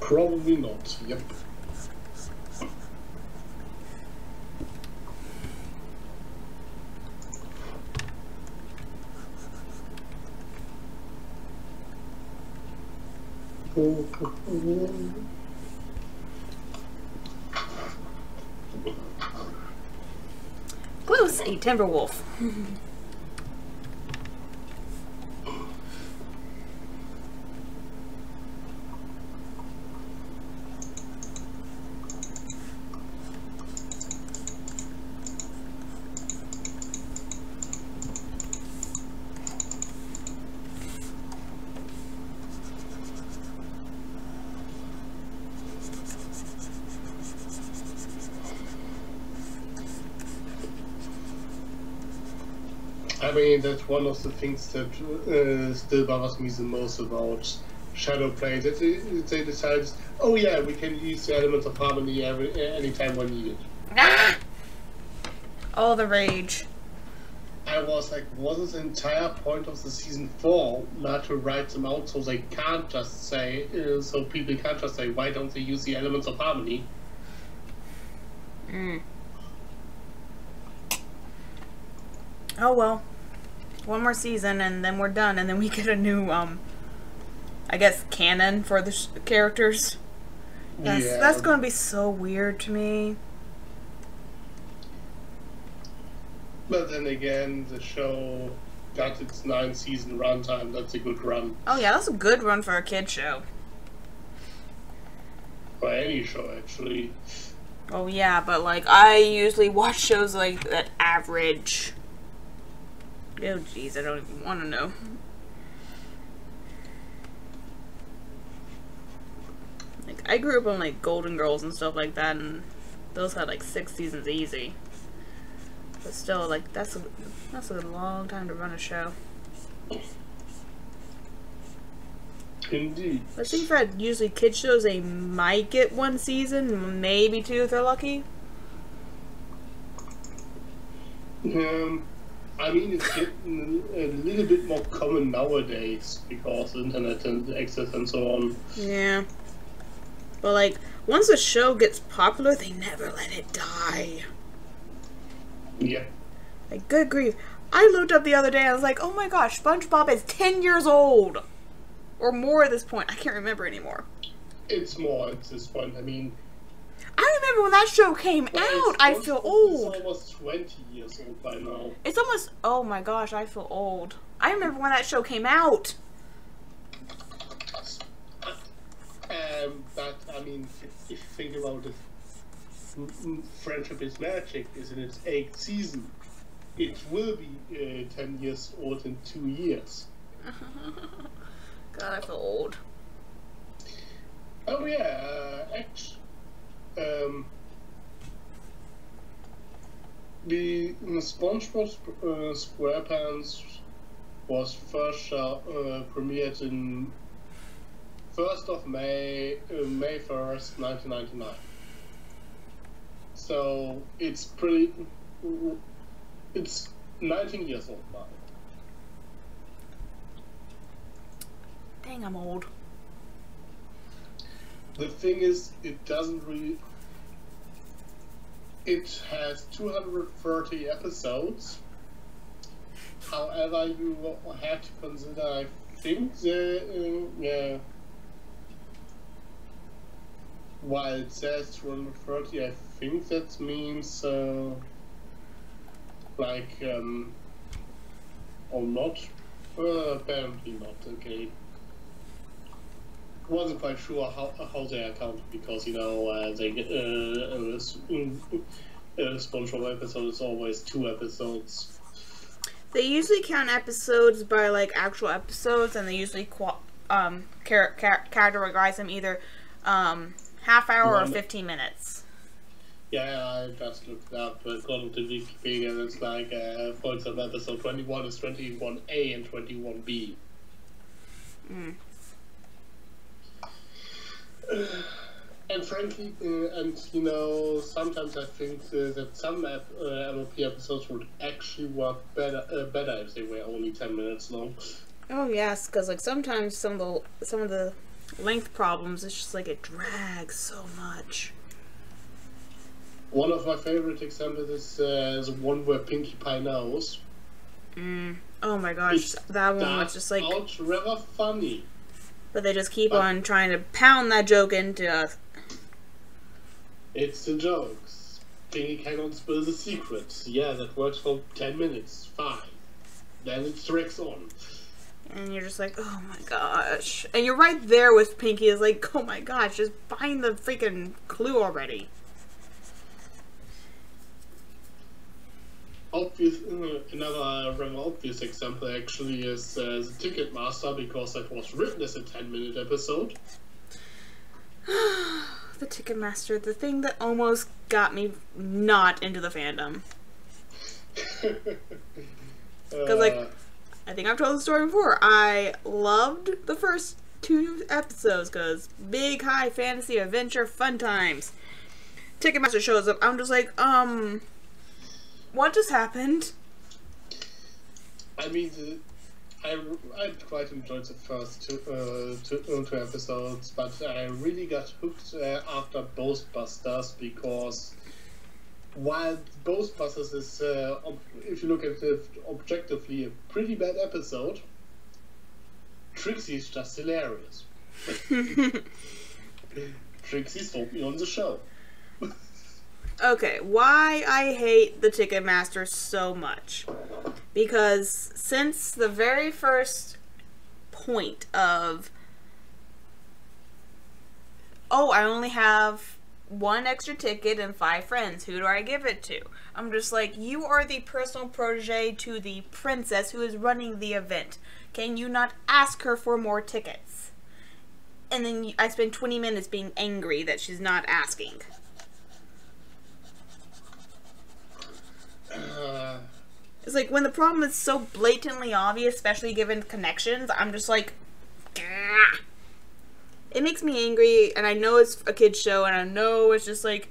Probably not, yep. Blue's a Timberwolf. I mean, that's one of the things that still bothers me the most about Shadowplay. That they decide, oh yeah, we can use the elements of harmony anytime we need it. Ah! All the rage. I was like, wasn't the entire point of the season 4 not to write them out so they can't just say, so people can't just say, why don't they use the elements of harmony? Oh well. One more season and then we're done, and then we get a new, I guess, canon for the characters. That's gonna be so weird to me. But then again, the show got its 9-season runtime. That's a good run. Oh yeah, that's a good run for a kid show. For any show, actually. Oh yeah, but like, I usually watch shows like that average. Oh jeez, I don't even want to know. Like, I grew up on like Golden Girls and stuff like that, and those had like 6 seasons easy. But still, like, that's a long time to run a show. Indeed. Let's see, for usually kid shows, they might get 1 season, maybe 2 if they're lucky. I mean, it's getting a little bit more common nowadays because internet and access and so on. Yeah. But like, once a show gets popular, they never let it die. Yeah. Like, good grief. I looked up the other day and I was like, oh my gosh, SpongeBob is 10 years old! Or more at this point. I can't remember anymore. It's more at this point. I mean, I remember when that show came out. I feel old. It's almost 20 years old by now. It's almost... Oh my gosh, I feel old. I remember when that show came out. But, I mean, if you think about it, Friendship is Magic is in its 8th season. It will be 10 years old in 2 years. God, I feel old. Oh yeah, the SpongeBob SquarePants was first premiered in 1st of May 1st, 1999. So it's it's 19 years old now. Dang, I'm old. The thing is, it has 230 episodes. However, you have to consider, I think, while it says 230, I think that means, or not? Apparently not, okay. Wasn't quite sure how they account because, you know, they get SpongeBob episode is always 2 episodes. They usually count episodes by like actual episodes, and they usually categorize them either half hour or 15 minutes. Yeah, I just looked up according to Wikipedia. It's like, for example, episode 21 is 21A and 21B. And frankly, sometimes I think that some MLP episodes would actually work better if they were only 10 minutes long. Oh yes, because like sometimes some of the length problems, it's just like it drags so much. One of my favorite examples is the one where Pinkie Pie knows. Oh my gosh, that one was just like out rather funny. But they just keep on trying to pound that joke into us. It's the jokes. Pinkie cannot spill the secrets. Yeah, that works for 10 minutes. Fine. Then it drags on. And you're just like, oh my gosh. And you're right there with Pinkie. Is like, oh my gosh, just find the freaking clue already. Another rather obvious example actually is the Ticketmaster, because that was written as a 10-minute episode. The Ticketmaster, the thing that almost got me not into the fandom. Because, like, I think I've told the story before. I loved the first 2 episodes because big, high fantasy, adventure, fun times. Ticketmaster shows up. I'm just like, what just happened? I mean, I quite enjoyed the first two episodes, but I really got hooked after Ghostbusters, because while Ghostbusters is, if you look at it objectively, a pretty bad episode, Trixie is just hilarious. Trixie sold me on the show. Okay, why I hate the Ticketmaster so much. Because since the very first point of, oh, I only have 1 extra ticket and 5 friends, who do I give it to? I'm just like, you are the personal protege to the princess who is running the event. Can you not ask her for more tickets? And then I spend 20 minutes being angry that she's not asking. It's like when the problem is so blatantly obvious, especially given connections, I'm just like, gah. It makes me angry, and I know it's a kid's show, and I know it's just like,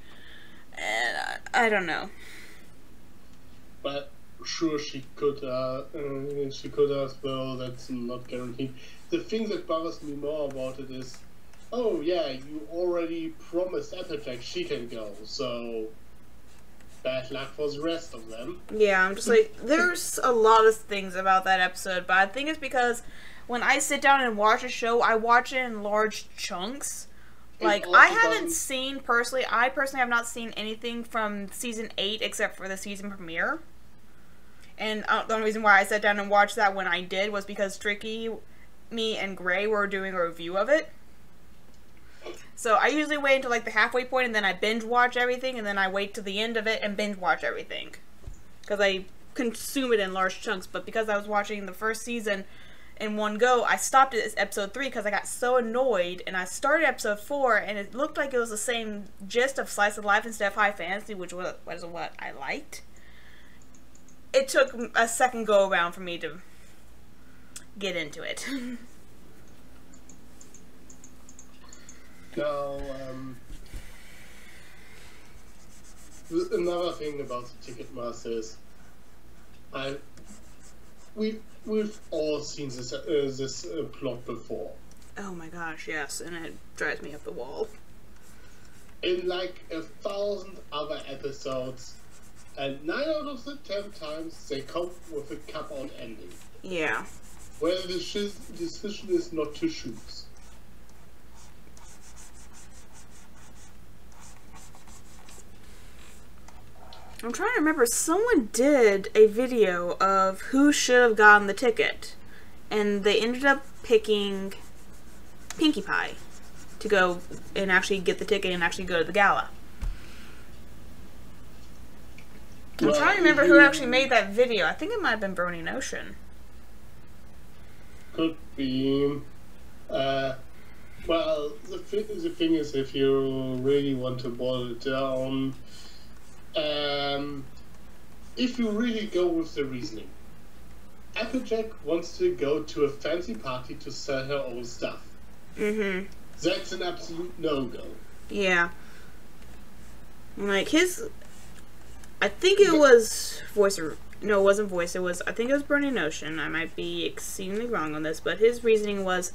I don't know. But sure, she could as well. That's not guaranteed. The thing that bothers me more about it is, oh yeah, you already promised Applejack she can go, so bad luck for the rest of them. Yeah, I'm just like, there's a lot of things about that episode, but I think it's because when I sit down and watch a show, I watch it in large chunks. Like, I haven't seen, I personally have not seen anything from season 8 except for the season premiere. And the only reason why I sat down and watched that when I did was because Tricky, me, and Gray were doing a review of it. So I usually wait until like the halfway point and then I binge watch everything, and then I wait to the end of it and binge watch everything. Because I consume it in large chunks, but because I was watching the first season in one go, I stopped at episode 3 because I got so annoyed, and I started episode 4 and it looked like it was the same gist of slice of life instead of high fantasy, which was what I liked. It took a second go around for me to get into it. Now, another thing about the Ticketmaster is, we've all seen this plot before. Oh my gosh, yes, and it drives me up the wall. In like 1,000 other episodes, and 9 out of the 10 times they come with a cop-out ending. Yeah. Where the decision is not to choose. I'm trying to remember, someone did a video of who should have gotten the ticket, and they ended up picking Pinkie Pie to go and actually get the ticket and actually go to the gala. I'm trying to remember who actually made that video. I think it might have been Brony Notion. Could be. Well, the thing is, if you really want to boil it down, if you really go with the reasoning, Applejack wants to go to a fancy party to sell her own stuff. Mm-hmm. That's an absolute no-go. Yeah. Like, his... I think it was voice... No, it wasn't voice. It was... I think it was Burning Ocean. I might be exceedingly wrong on this, but his reasoning was...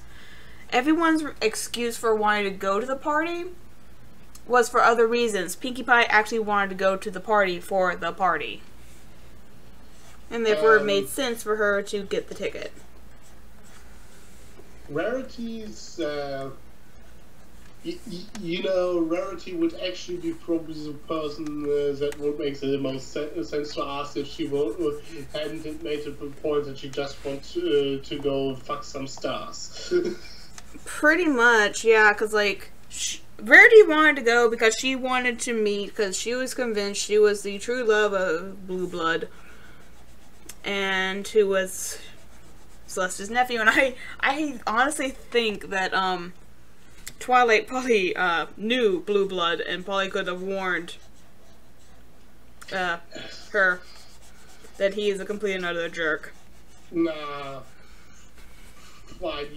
Everyone's excuse for wanting to go to the party was for other reasons. Pinkie Pie actually wanted to go to the party for the party. And therefore it made sense for her to get the ticket. Rarity's... you know, Rarity would actually be probably the person that would make the most sense to ask if she hadn't made it the point that she just wants to go fuck some stars. Pretty much, yeah, because, like, Rarity wanted to go because she wanted to meet, because she was convinced she was the true love of Blue Blood, and who was Celeste's nephew, and I honestly think that, Twilight probably, knew Blue Blood, and probably could have warned, her that he is a complete and utter jerk. Nah. Why?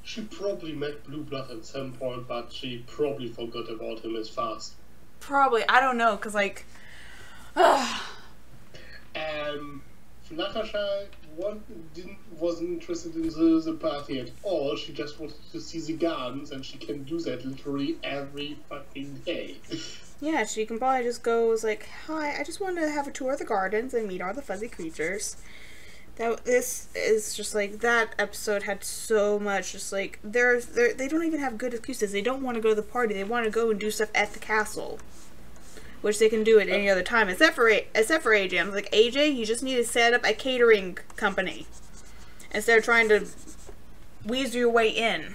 She probably met Blue Blood at some point, but she probably forgot about him as fast. Probably. I don't know, because, like... Fluttershy wasn't interested in the party at all. She just wanted to see the gardens, and she can do that literally every fucking day. Yeah, she can probably just go, like, hi, I just want to have a tour of the gardens and meet all the fuzzy creatures. This is just, like, that episode had so much, just, like, they don't even have good excuses. They don't want to go to the party. They want to go and do stuff at the castle, which they can do at any other time, except for AJ. I'm like, AJ, you just need to set up a catering company instead of trying to weasel your way in.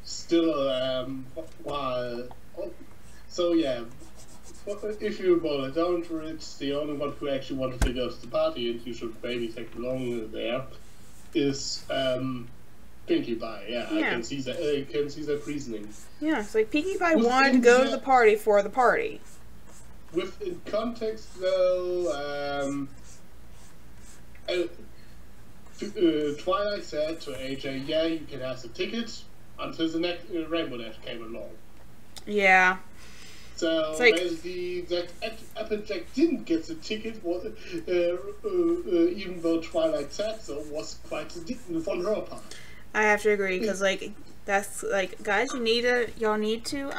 Still, so yeah, if you boil it down to it, the only one who actually wanted to go to the party, and you should maybe take along there, is Pinkie Pie. Yeah, I can see that. I can see that reasoning. Yeah, it's like Pinkie Pie wanted to go to the party for the party. Within context, though, Twilight said to AJ, "Yeah, you can have the ticket," until the next Rainbow Dash came along. Yeah. So like, basically, that Applejack didn't get the ticket, even though Twilight said so, was quite indignant on her part. I have to agree, because, like, that's, like, guys, y'all need to,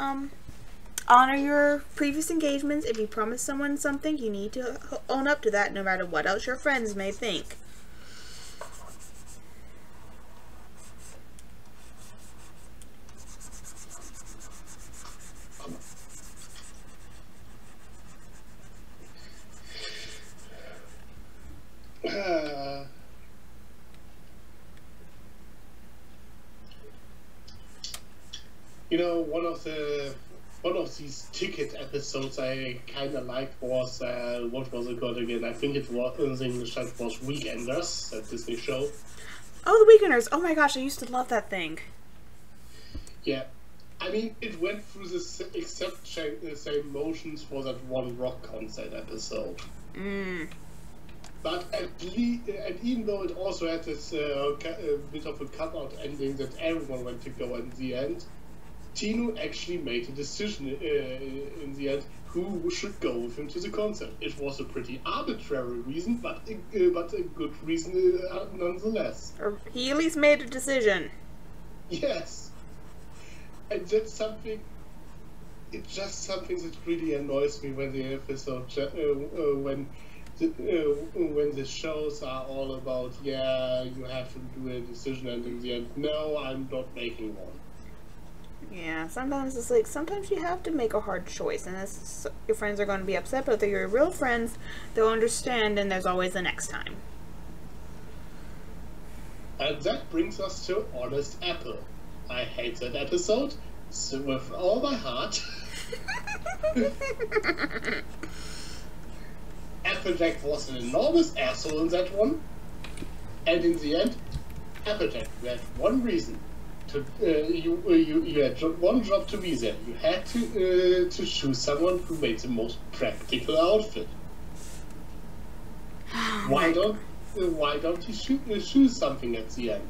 honor your previous engagements. If you promise someone something, you need to own up to that, no matter what else your friends may think. You know, one of these ticket episodes I kind of liked was what was it called again? I think it was in English. It was Weekenders, that Disney show. Oh, the Weekenders! Oh my gosh, I used to love that thing. Yeah, I mean, it went through the same motions for that one rock concert episode. But and even though it also had this bit of a cut-out ending that everyone went to go in the end, Tino actually made a decision in the end who should go with him to the concert. It was a pretty arbitrary reason, but a good reason nonetheless. Or he at least made a decision. Yes, and that's something. It's just something that really annoys me when the episode when the shows are all about, yeah, you have to do a decision, and in the end, no, I'm not making one. Yeah, sometimes it's like, sometimes you have to make a hard choice, and your friends are going to be upset, but if they're your real friends, they'll understand, and there's always the next time. And that brings us to Honest Apple. I hate that episode, so with all my heart. Applejack was an enormous asshole in that one, and in the end, Applejack, you had one reason. You had one job to be there. You had to choose someone who made the most practical outfit. Why don't you choose something at the end?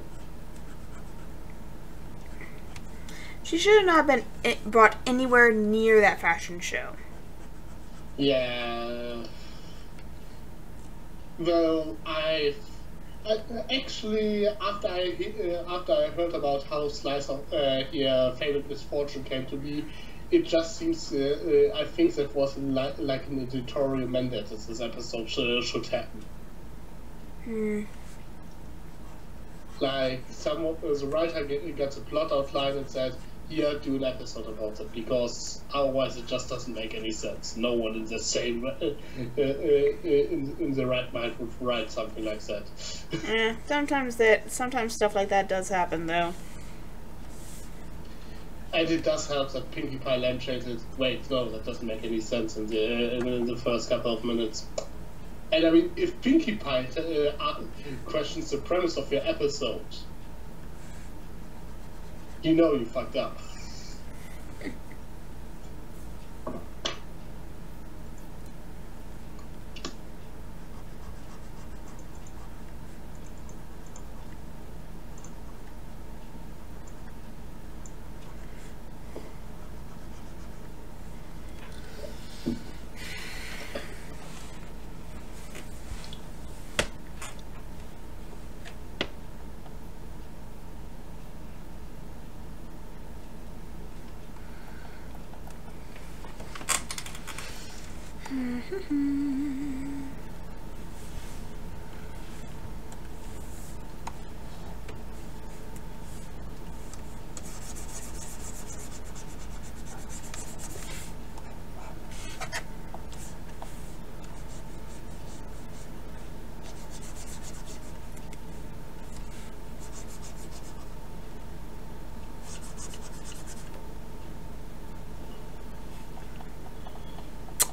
She should not have been brought anywhere near that fashion show. Yeah. Well, actually, after I heard about how Slice of here Fabled Misfortune came to be, it just seems I think that was like an editorial mandate that this episode should happen. Like the writer gets a plot outline and said, "Here, do an episode about it," because otherwise it just doesn't make any sense. No one in the same in the right mind would write something like that. Sometimes stuff like that does happen, though. And it does help that Pinkie Pie lampshaded. Wait, no, that doesn't make any sense in the first couple of minutes. And I mean, if Pinkie Pie questions the premise of your episode, you know you fucked up.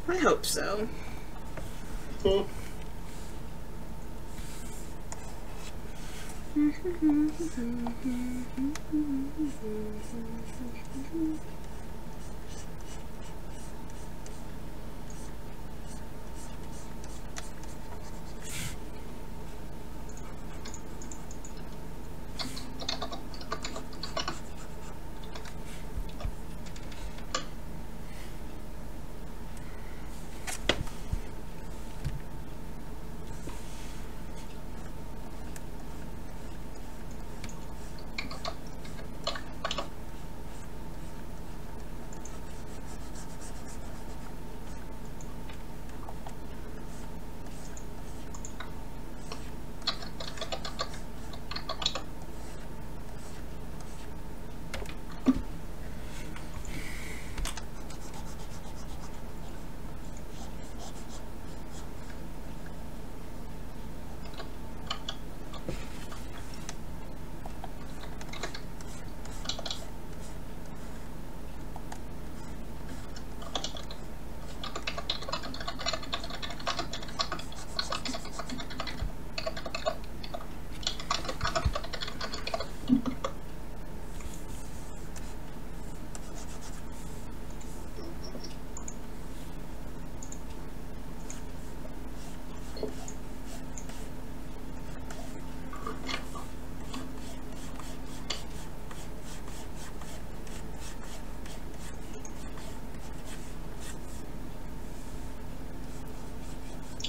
I hope so. Cool.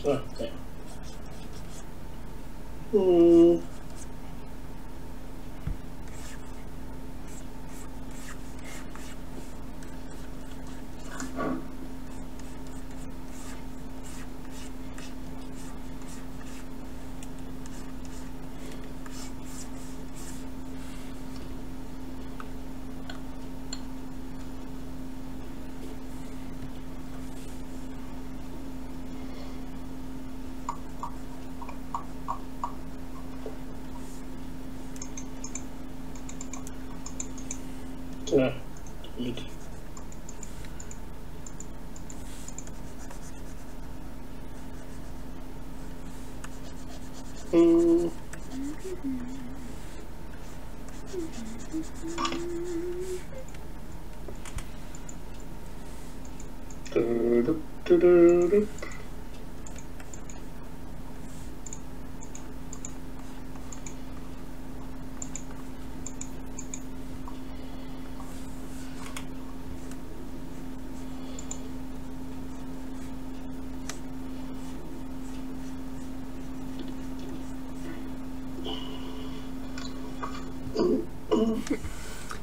Okay. Good.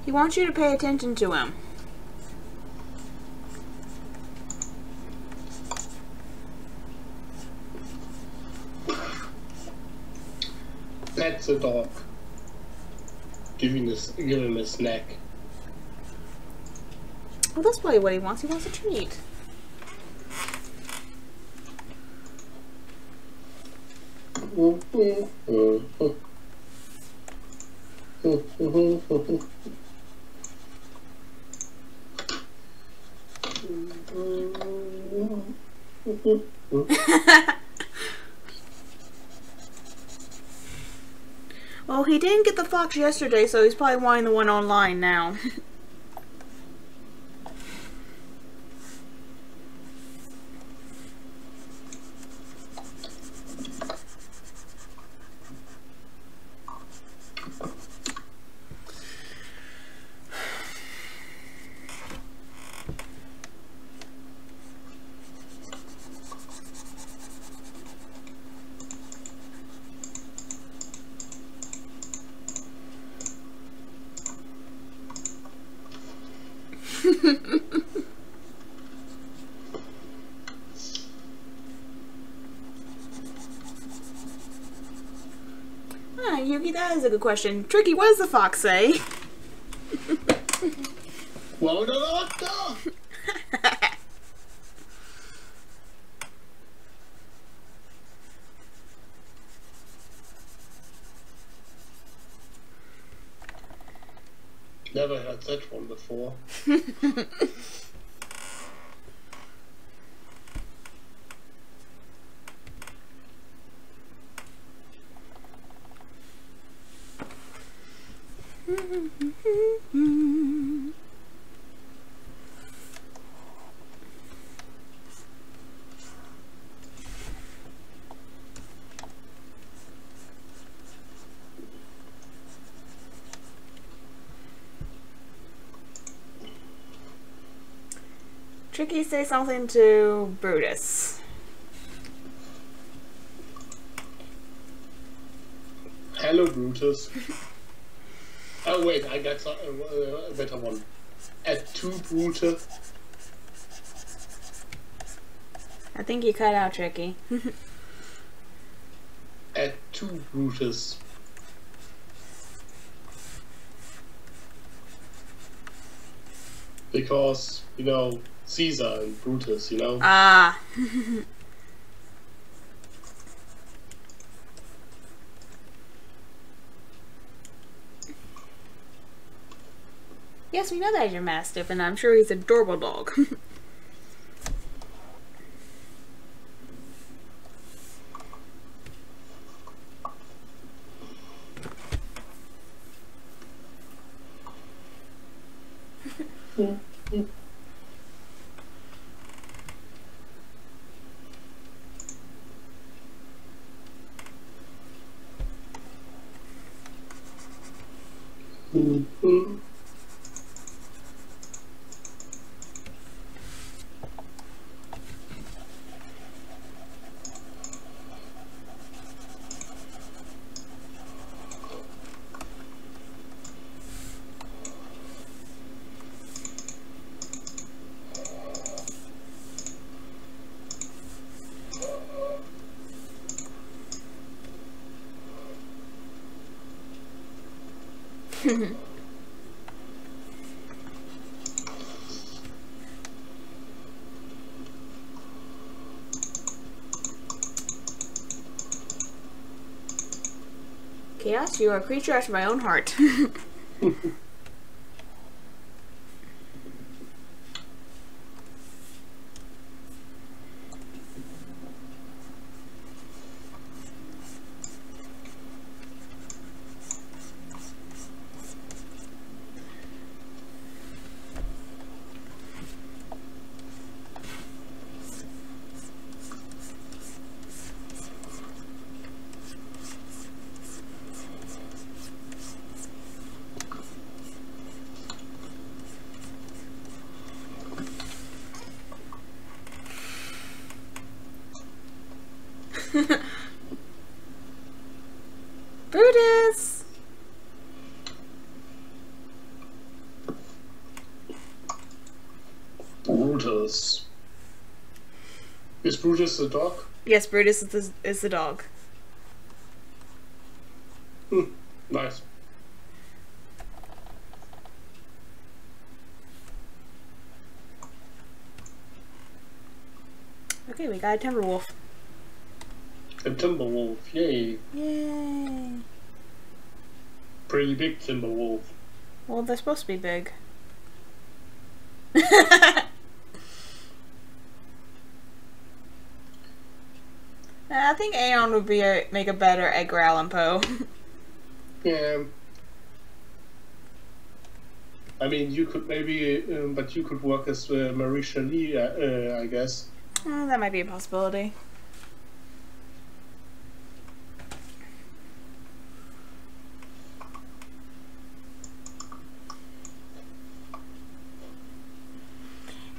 He wants you to pay attention to him. That's a dog. Give him a snack. Well, that's probably what he wants. He wants a treat. Well, he didn't get the fox yesterday, so he's probably wanting the one online now. Yuki, that is a good question. Tricky, what does the fox say? Well, never heard that one before. Tricky, say something to Brutus. Hello, Brutus. Oh wait, I got a better one. At 2 Brutus. I think you cut out, Tricky. At 2 Brutus. Because, you know, Caesar and Brutus, you know? Ah. Yes, we know that you're Mastiff, and I'm sure he's an adorable dog. Chaos, you are a creature after my own heart. Brutus. Is Brutus the dog? Yes, Brutus is the dog. Nice. Okay, we got a Timberwolf. A Timberwolf, yay. Yay. Pretty big Timberwolf. Well, they're supposed to be big. I think Aeon would make a better Edgar Allan Poe. Yeah. I mean, you could maybe, but you could work as Marie Shelley, I guess. That might be a possibility.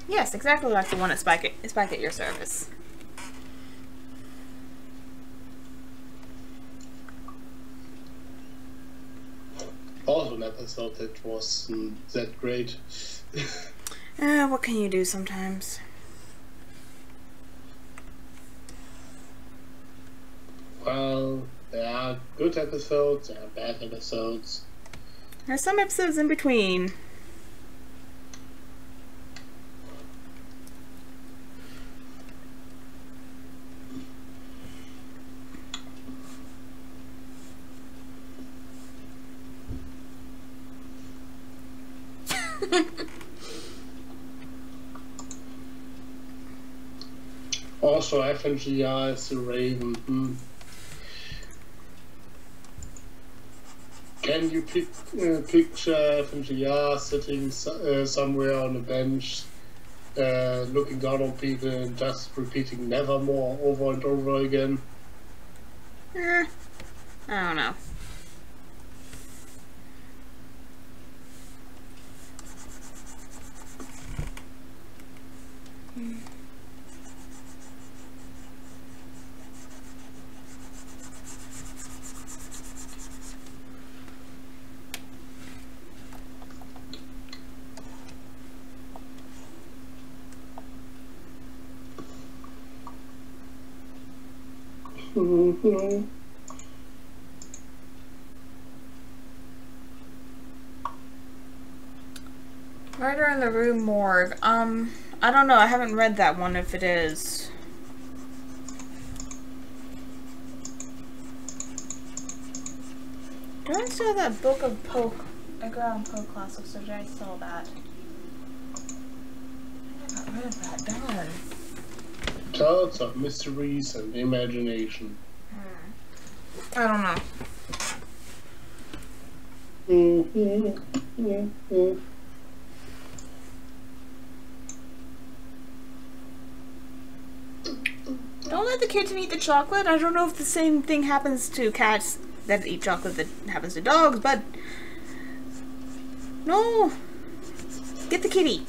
Yes, exactly like the one at Spike at your service. Also an episode that wasn't that great. What can you do sometimes? Well, there are good episodes, there are bad episodes. There's some episodes in between. Also, FNGR is the Raven. Can you picture FNGR sitting somewhere on a bench, looking down on people and just repeating nevermore over and over again? I don't know. Murder in the Rue Morgue. I don't know. I haven't read that one if it is. Do I still have that book of Poe, Edgar Allan Poe classics, or did I sell that? I got rid of that, darn. Tales of mysteries and imagination. I don't know. Don't let the kitten eat the chocolate. I don't know if the same thing happens to cats that eat chocolate that happens to dogs, but... No! Get the kitty!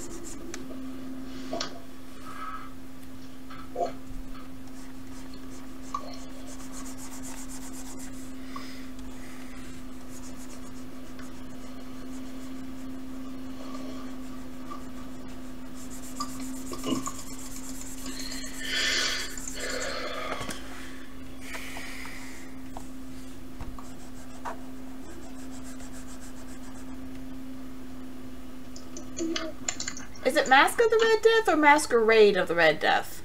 Is it Mask of the Red Death or Masquerade of the Red Death?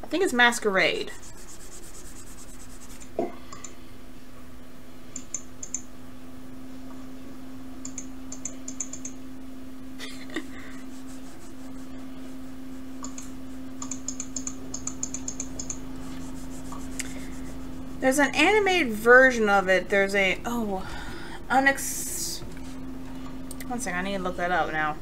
I think it's Masquerade. There's an animated version of it. There's a... Oh. One second, I need to look that up now.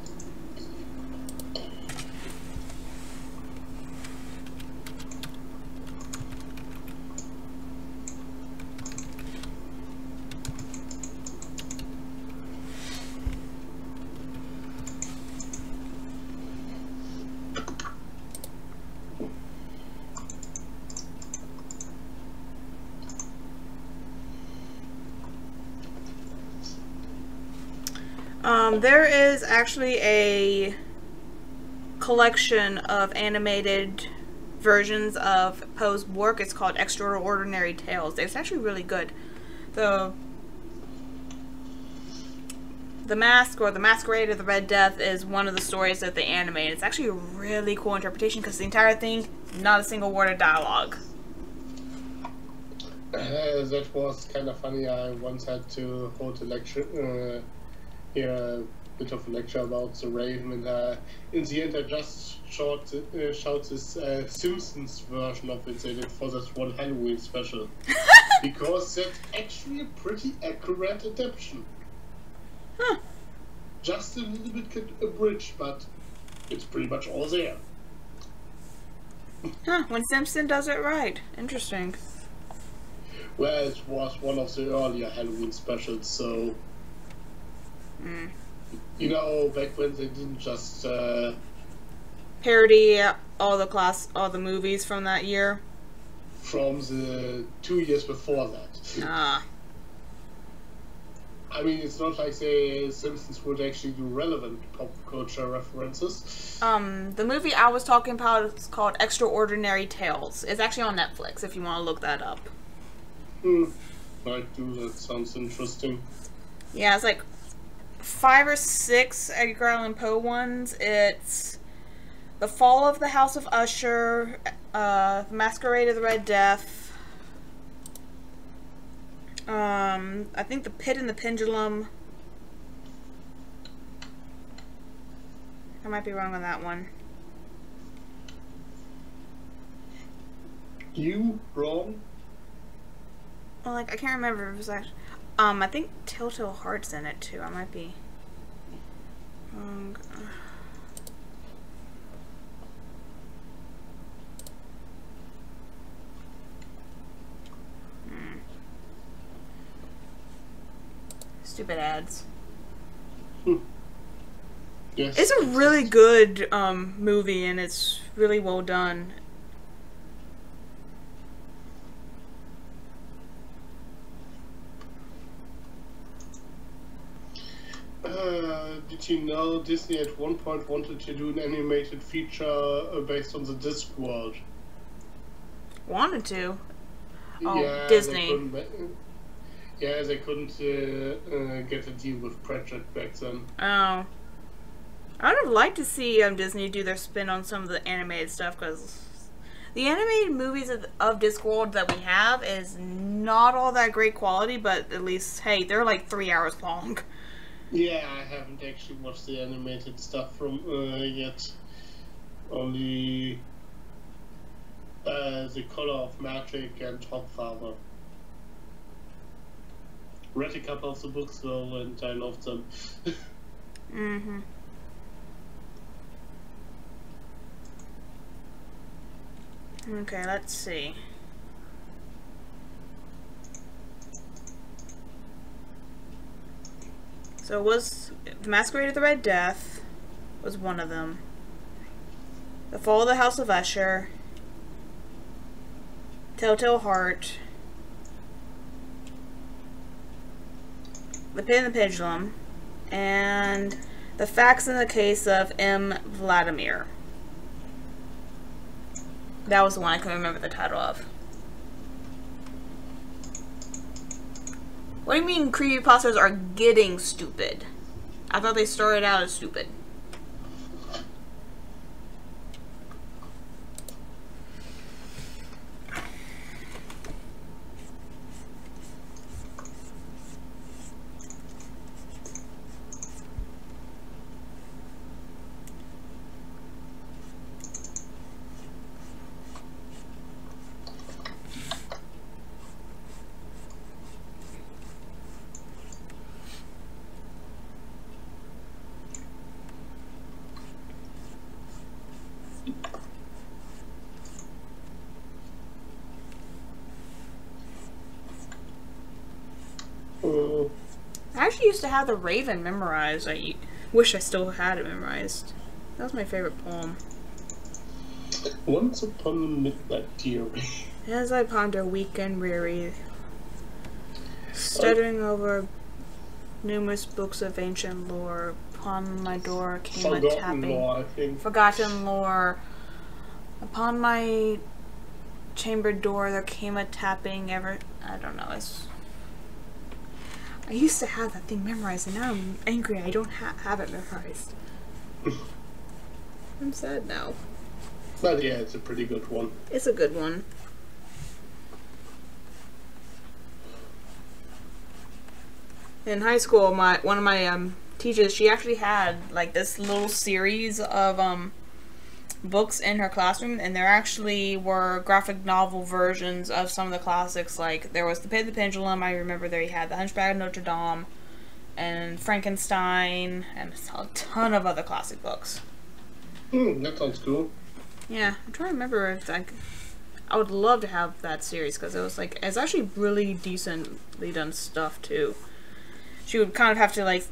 There is actually a collection of animated versions of Poe's work. It's called Extraordinary Tales. It's actually really good. The Mask, or The Masquerade of the Red Death, is one of the stories that they animate. It's actually a really cool interpretation because the entire thing, not a single word of dialogue. That was kind of funny. I once had to hold a lecture, a bit of a lecture about the Raven, and in the end I just showed this Simpsons version of it they did for that one Halloween special. Because that's actually a pretty accurate adaptation. Huh. Just a little bit abridged, but it's pretty much all there. Huh, when Simpson does it right. Interesting. Well, it was one of the earlier Halloween specials, so... You know, back when they didn't just... parody all the movies from that year? From the 2 years before that. Ah. I mean, it's not like the Simpsons would actually do relevant pop culture references. The movie I was talking about is called Extraordinary Tales. It's actually on Netflix if you want to look that up. Might do, that sounds interesting. Yeah, it's like 5 or 6 Edgar Allan Poe ones. It's The Fall of the House of Usher, The Masquerade of the Red Death, I think The Pit and the Pendulum. I might be wrong on that one. You wrong? Well, like, I can't remember if it was actually... I think Telltale Heart's in it, too. I might be wrong. Stupid ads. Yes. It's a really good movie, and it's really well done. Did you know Disney at one point wanted to do an animated feature based on the Discworld? Wanted to. Oh, Yeah, Disney. They couldn't get a deal with Pratchett back then. Oh. I would have liked to see Disney do their spin on some of the animated stuff, because the animated movies of Discworld that we have is not all that great quality, but at least, hey, they're like 3 hours long. Yeah, I haven't actually watched the animated stuff from yet. Only The Color of Magic and Hogfather. Read a couple of the books though, and I loved them. Mm-hmm. Okay, let's see. So it was The Masquerade of the Red Death was one of them. The Fall of the House of Usher. Telltale Heart. The Pit and the Pendulum. And The Facts in the Case of M. Vladimir. That was the one I couldn't remember the title of. What do you mean creepypastas are getting stupid? I thought they started out as stupid. I actually used to have The Raven memorized. I wish I still had it memorized. That was my favorite poem. Once upon a midnight dearie. As I ponder weak and weary, studying over numerous books of ancient lore, Upon my door came a Forgotten tapping. Lore, I think. Forgotten lore. Upon my chamber door there came a tapping. I don't know. I used to have that thing memorized, and now I'm angry I don't have it memorized. I'm sad now. But yeah, it's a pretty good one. It's a good one. In high school, one of my teachers, she actually had like this little series of books in her classroom, and there actually were graphic novel versions of some of the classics. Like there was The Pit of the Pendulum. I remember there you had The Hunchback of Notre Dame, and Frankenstein, and a ton of other classic books. That sounds cool. Yeah, I'm trying to remember if I would love to have that series, because it was like, it's actually really decently done stuff too. She would kind of have to like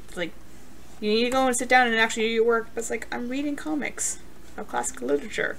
you need to go and sit down and actually do your work, but it's like, I'm reading comics of classical literature.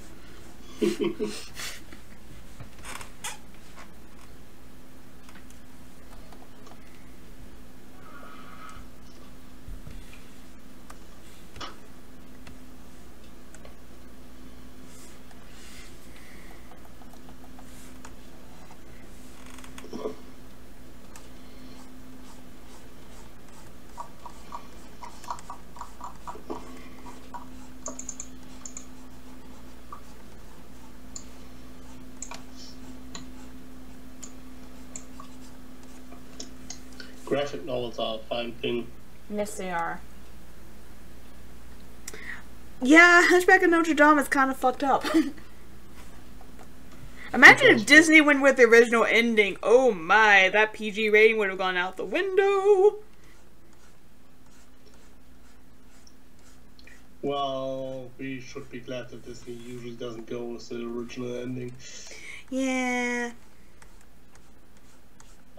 Graphic novels are a fine thing. Yes, they are. Yeah, Hunchback of Notre Dame is kind of fucked up. Imagine if Disney went with the original ending. Oh my, that PG rating would have gone out the window. Well, we should be glad that Disney usually doesn't go with the original ending. Yeah.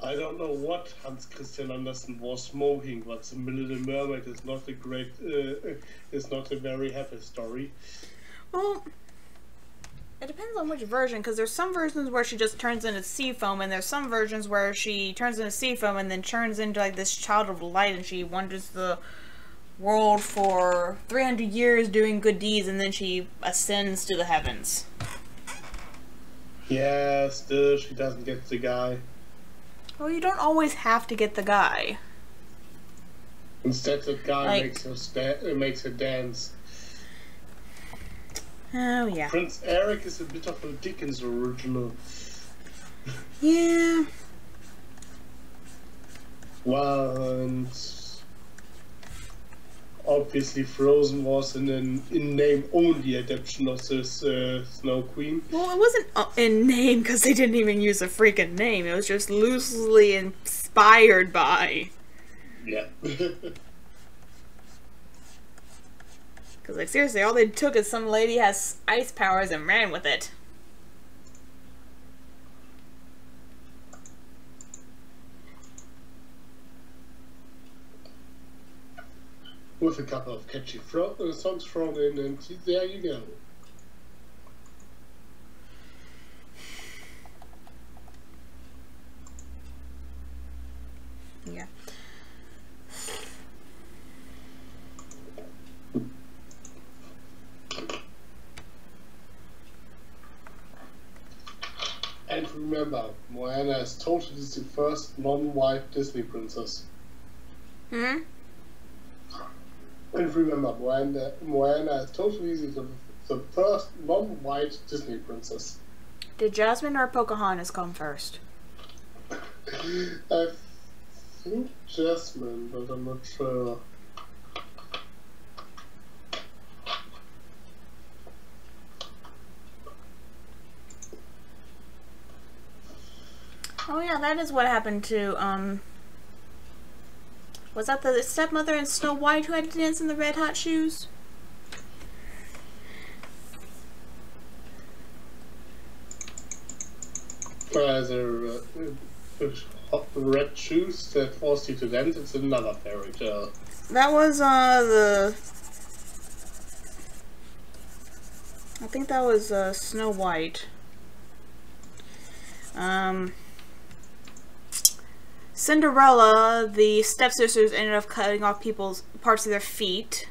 I don't know what Hans Christian Andersen was smoking, but The Little Mermaid is not a great, is not a very happy story. Well, it depends on which version, because there's some versions where she just turns into sea foam, and there's some versions where she turns into sea foam and then turns into like this child of light, and she wanders the world for 300 years doing good deeds, and then she ascends to the heavens. Yeah, still she doesn't get the guy. Well, you don't always have to get the guy. Instead, that guy Like, makes her dance. Oh yeah. Prince Eric is a bit of a Dickens original. Yeah. Well, and obviously Frozen was in name only adaptation of this Snow Queen. Well, it wasn't in name, because they didn't even use a freaking name. It was just loosely inspired by. Yeah. Because, like, seriously, all they took is some lady has ice powers and ran with it. With a couple of catchy songs thrown in, and there you go. Yeah. And remember, Moana is totally the first non-white Disney princess. Hmm? And remember, Moana is totally the first non-white Disney princess. Did Jasmine or Pocahontas come first? I think Jasmine, but I'm not sure. Oh yeah, that is what happened to, was that the stepmother in Snow White who had to dance in the red hot shoes? The red shoes that forced you to dance, it's another fairy tale. That was, I think that was, Snow White. Cinderella, the stepsisters ended up cutting off people's parts of their feet,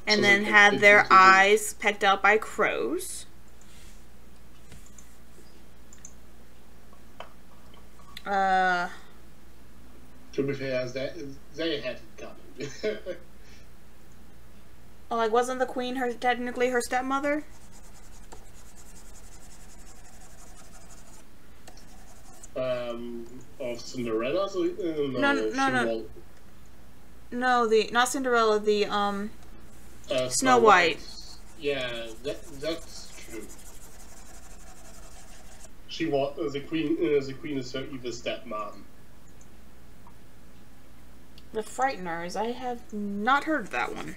and So then they had could their into the- eyes pecked out by crows. To be fair, they had it coming. Oh, like, wasn't the queen technically her stepmother? Of Cinderella? So, No. No, not Cinderella, the, Snow White. Yeah, that's true. She was the queen. The queen is her evil stepmom. The Frighteners. I have not heard of that one.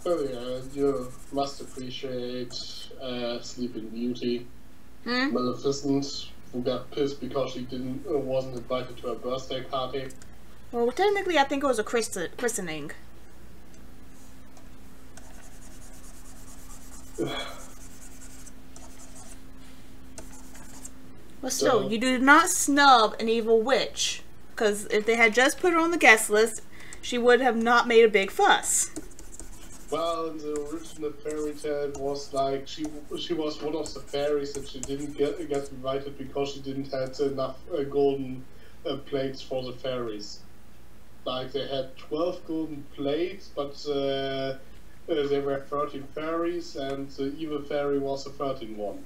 Oh yeah, you must appreciate Sleeping Beauty. Maleficent, who got pissed because she wasn't invited to her birthday party. Well, technically, I think it was a christening. But still, So- you do not snub an evil witch. Because if they had just put her on the guest list, she would have not made a big fuss. Well, in the original fairy tale, it was like she was one of the fairies and she didn't get invited because she didn't have enough golden plates for the fairies. Like they had 12 golden plates, but there were 13 fairies, and the evil fairy was the 13th one.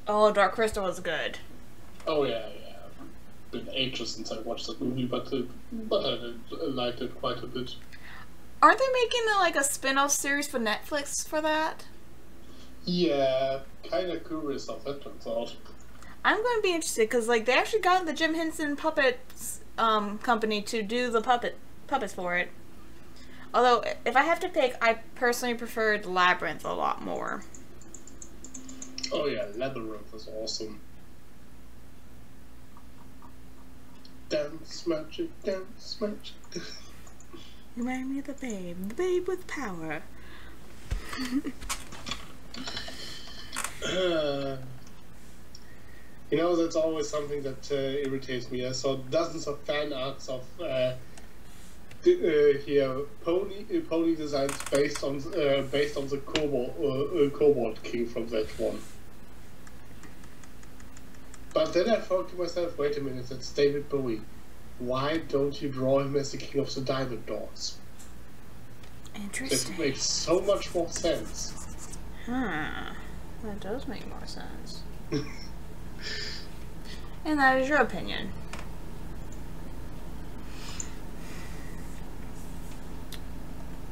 Oh, Dark Crystal was good. Oh yeah. Been ages since I watched that movie, but I liked it quite a bit. Aren't they making like a spin-off series for Netflix for that? Yeah, kind of curious how that turns out. I'm going to be interested because like they actually got the Jim Henson Puppets company to do the puppets for it. Although if I have to pick, I personally preferred Labyrinth a lot more. Oh yeah, Labyrinth is awesome. Dance magic, dance magic. You remind me of the babe with power. You know, that's always something that irritates me. I saw dozens of fan arts of pony designs based on the Cobalt King from that one. But then I thought to myself, wait a minute, that's David Bowie. Why don't you draw him as the King of the Diamond Dogs? Interesting. It makes so much more sense. Huh. That does make more sense. And that is your opinion.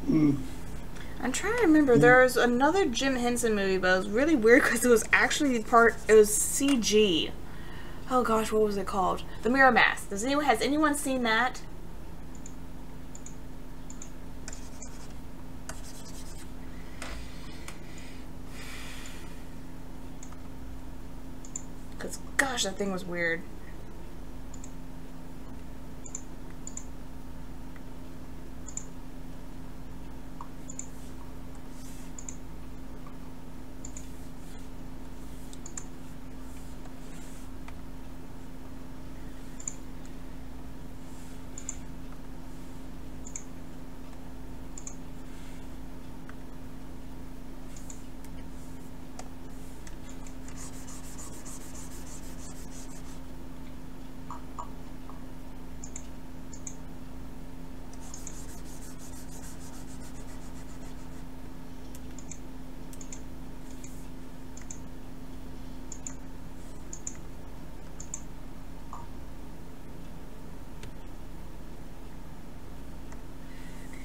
I'm trying to remember. There was another Jim Henson movie, but it was really weird because it was actually it was CG. Oh gosh, what was it called? The Mirror Mask. Has anyone seen that? Because gosh, that thing was weird.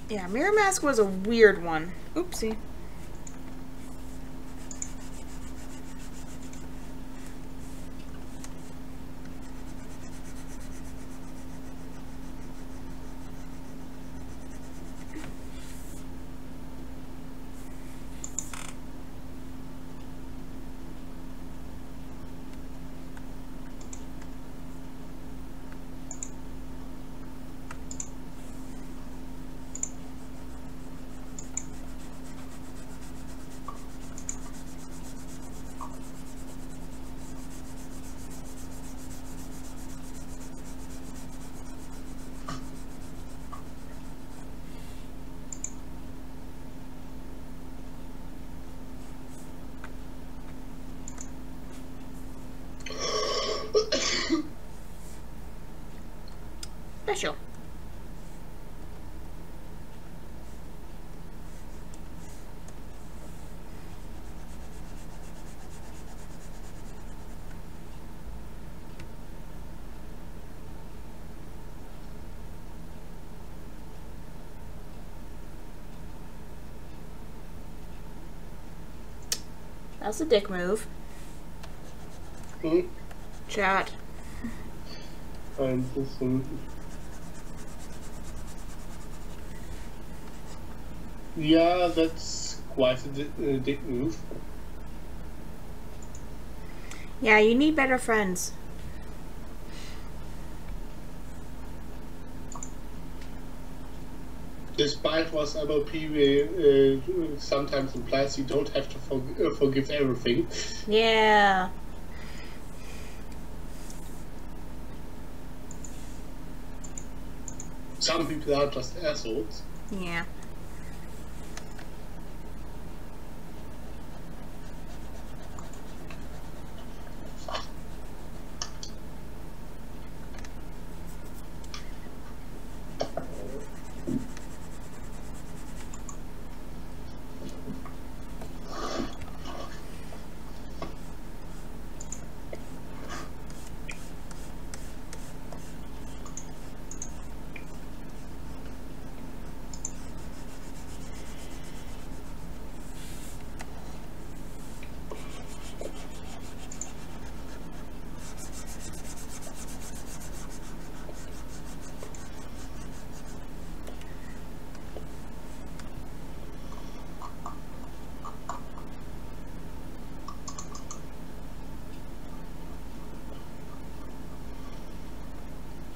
Yeah, Mirror Mask was a weird one. Oopsie. That's a dick move. Hmm? Chat. Yeah, that's quite a dick move. Yeah, you need better friends. Despite what MLP sometimes implies, you don't have to forgive everything. Yeah. Some people are just assholes. Yeah.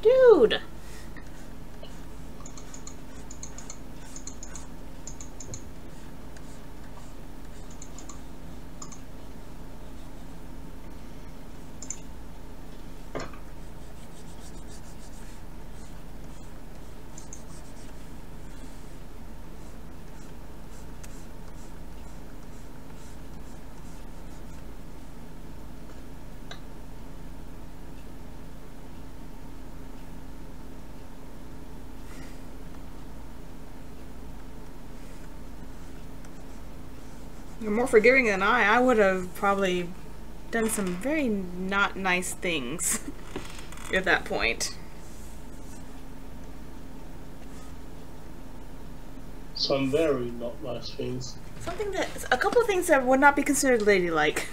Dude! You're more forgiving than I. I would have probably done some very not nice things at that point. Some very not nice things. A couple of things that would not be considered ladylike.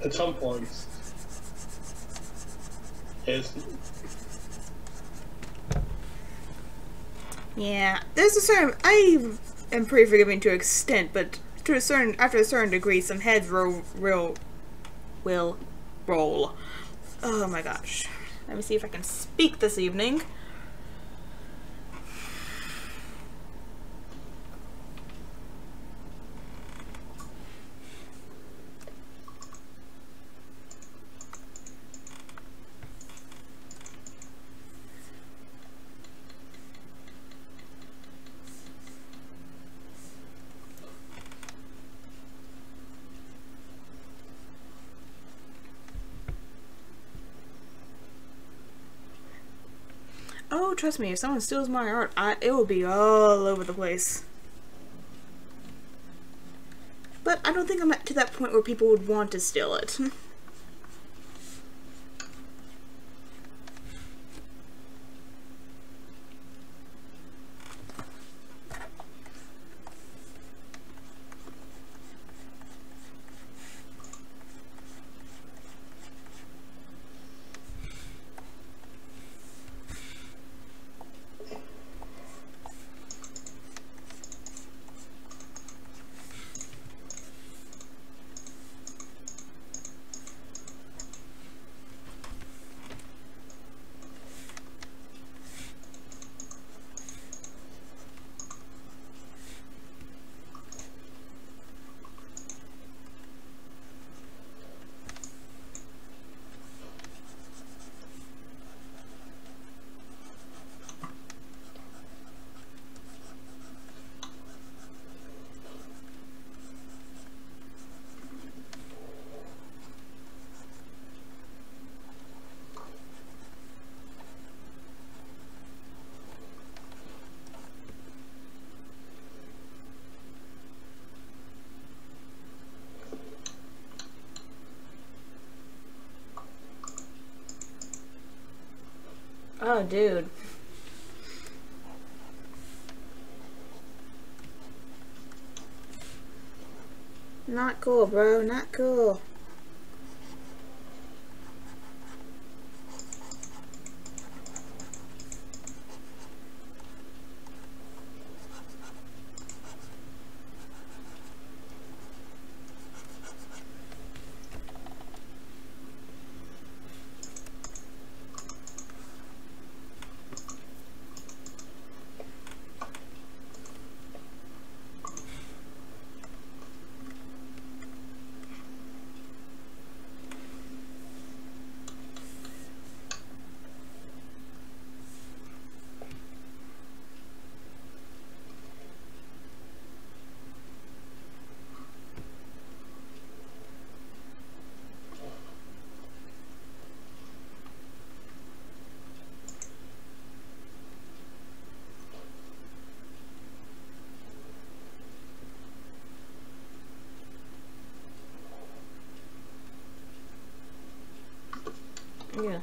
At some point, yes. Yeah, there's a certain. I am pretty forgiving to an extent, but after a certain degree, some heads will roll. Oh my gosh. Let me see if I can speak this evening. Oh, trust me, if someone steals my art, it will be all over the place. But I don't think I'm to that point where people would want to steal it. Oh, dude. Not cool, bro. Not cool. Yeah.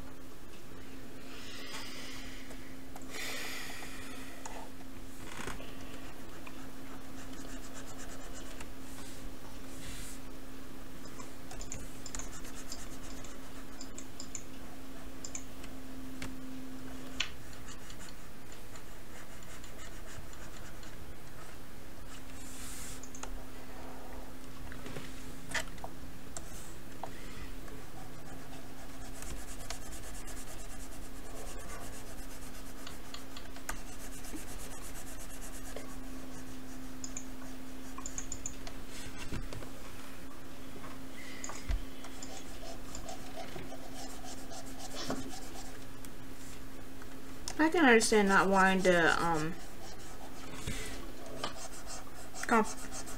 I can understand not wanting to,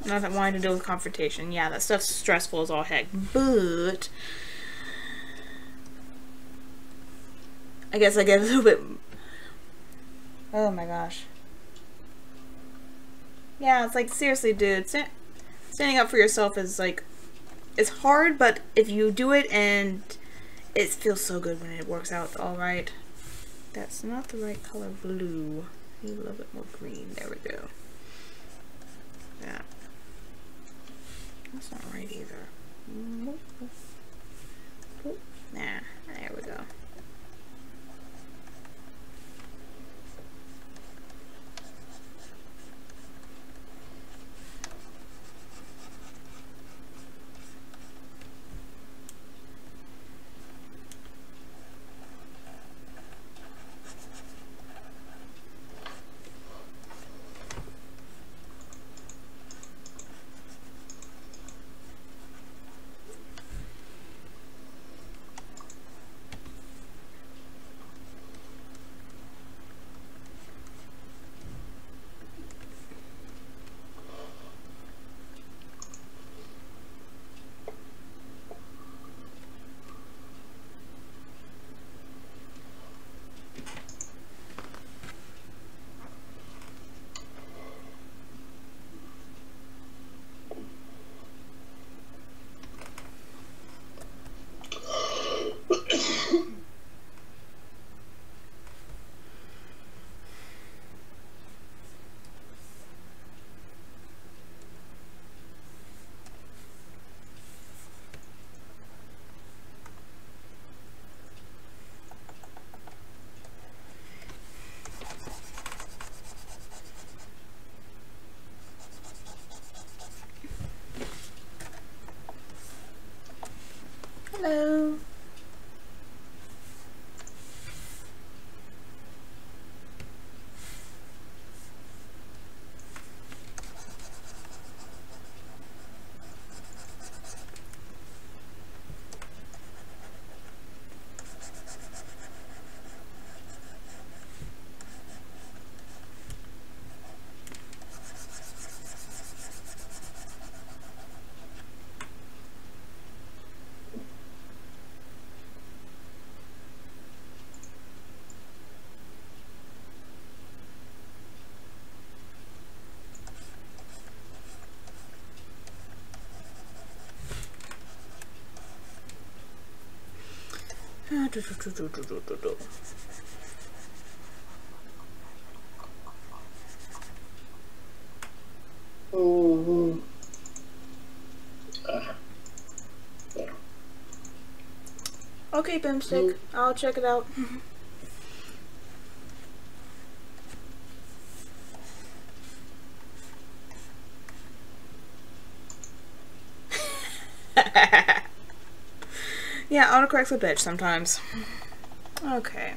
not wanting to deal with confrontation. Yeah, that stuff's stressful as all heck. But I guess I get a little bit. Oh my gosh. Yeah, it's like, seriously, dude. Standing up for yourself is like, it's hard, but if you do it and it feels so good when it works out all right. That's not the right color blue. I need a little bit more green. There we go. Yeah. That's not right either. Nah, there we go. Hello. Yeah. Okay, Bimstick. I'll check it out. Yeah, autocorrect's a bitch sometimes. Okay.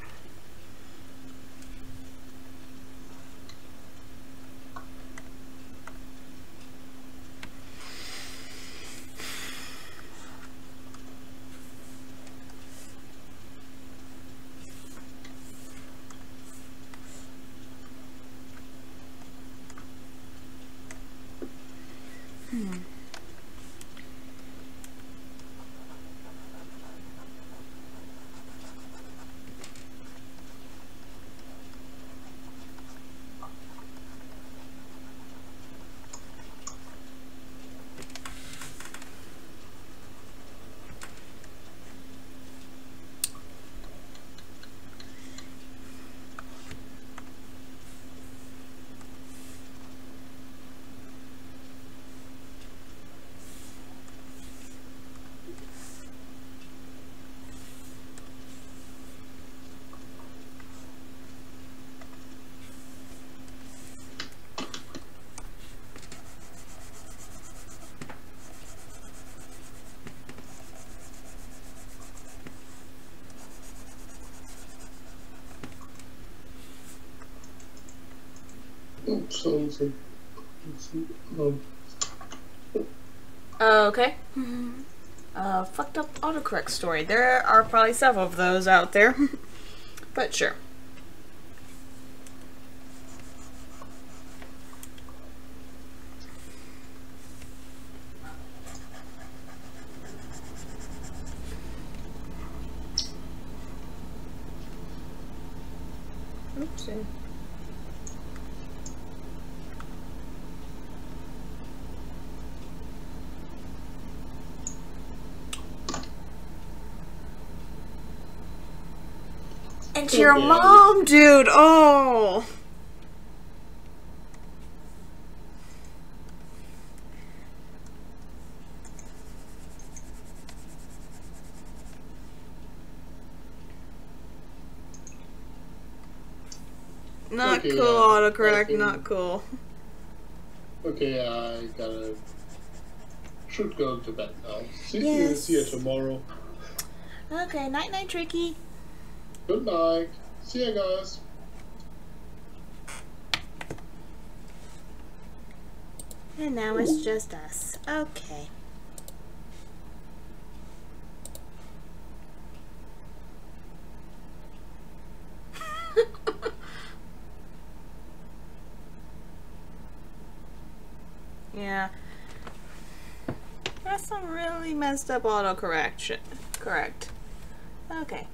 Okay. Fucked up autocorrect story. There are probably several of those out there. But sure. Oopsie. And to your mom, dude. Oh. Not Okay, cool, yeah. autocorrect. Okay. Not cool. Okay, I should go to bed now. Yes. See you tomorrow. Okay, night night, Tricky. Good night. See you guys. And now it's just us. Okay. Yeah. That's some really messed up autocorrection. Correct. Okay.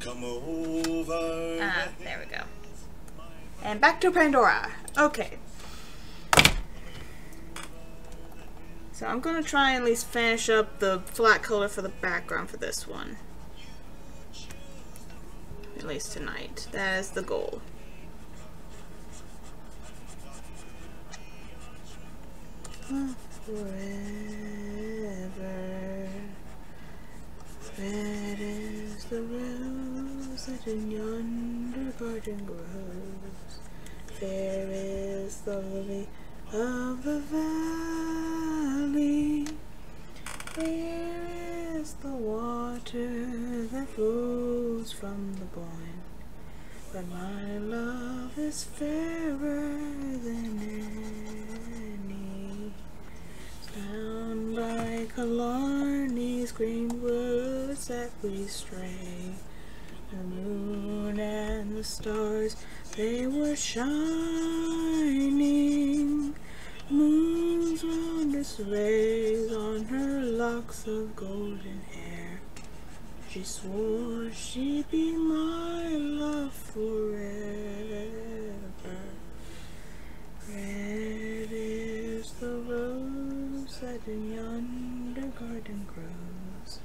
Come over. Ah, there we go. And back to Pandora. Okay. So I'm gonna try and at least finish up the flat color for the background for this one. At least tonight. That is the goal. Forever, red is the rose that in yonder garden grows. Fair is the lily of the valley. Clear is the water that flows from the blind. But my love is fairer than any. Down by Killarney's green woods that we stray. The moon and the stars, they were shining. Moon's wondrous rays on her locks of golden hair. She swore she'd be my love forever. Red is the rose that in yonder garden grows.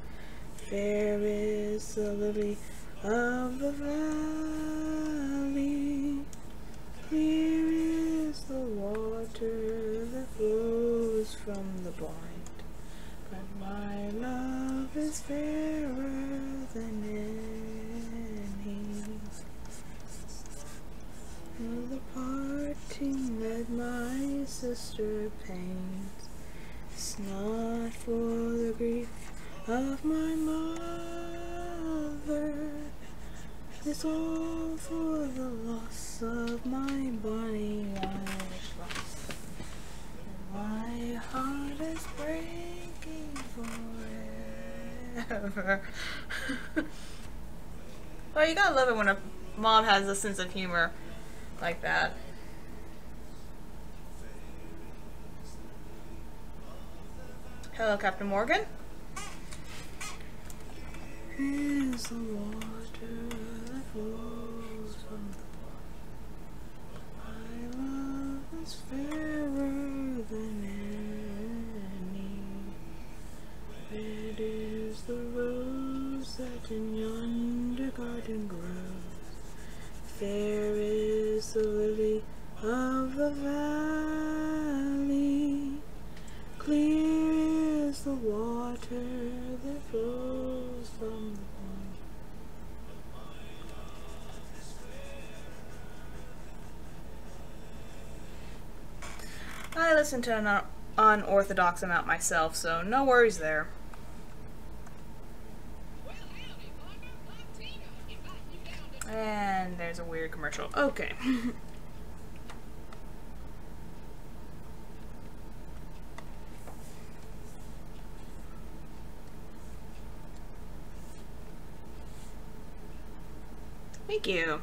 Fair is the lily of the valley, clear is the water that flows from the blind, but my love is fairer than any. Oh, the parting that my sister pains is not for the grief of my mother, it's all for the loss of my bonny Irish lass. My heart is breaking forever. Well, you gotta love it when a mom has a sense of humor like that. Hello, Captain Morgan. Is the water that flows from the pond. My love is fairer than any. Red is the rose that in yonder garden grows. Fair is the lily of the valley. Clear is the water that flows from the pond. I listen to an unorthodox amount myself, so no worries there. And there's a weird commercial. Okay. Thank you.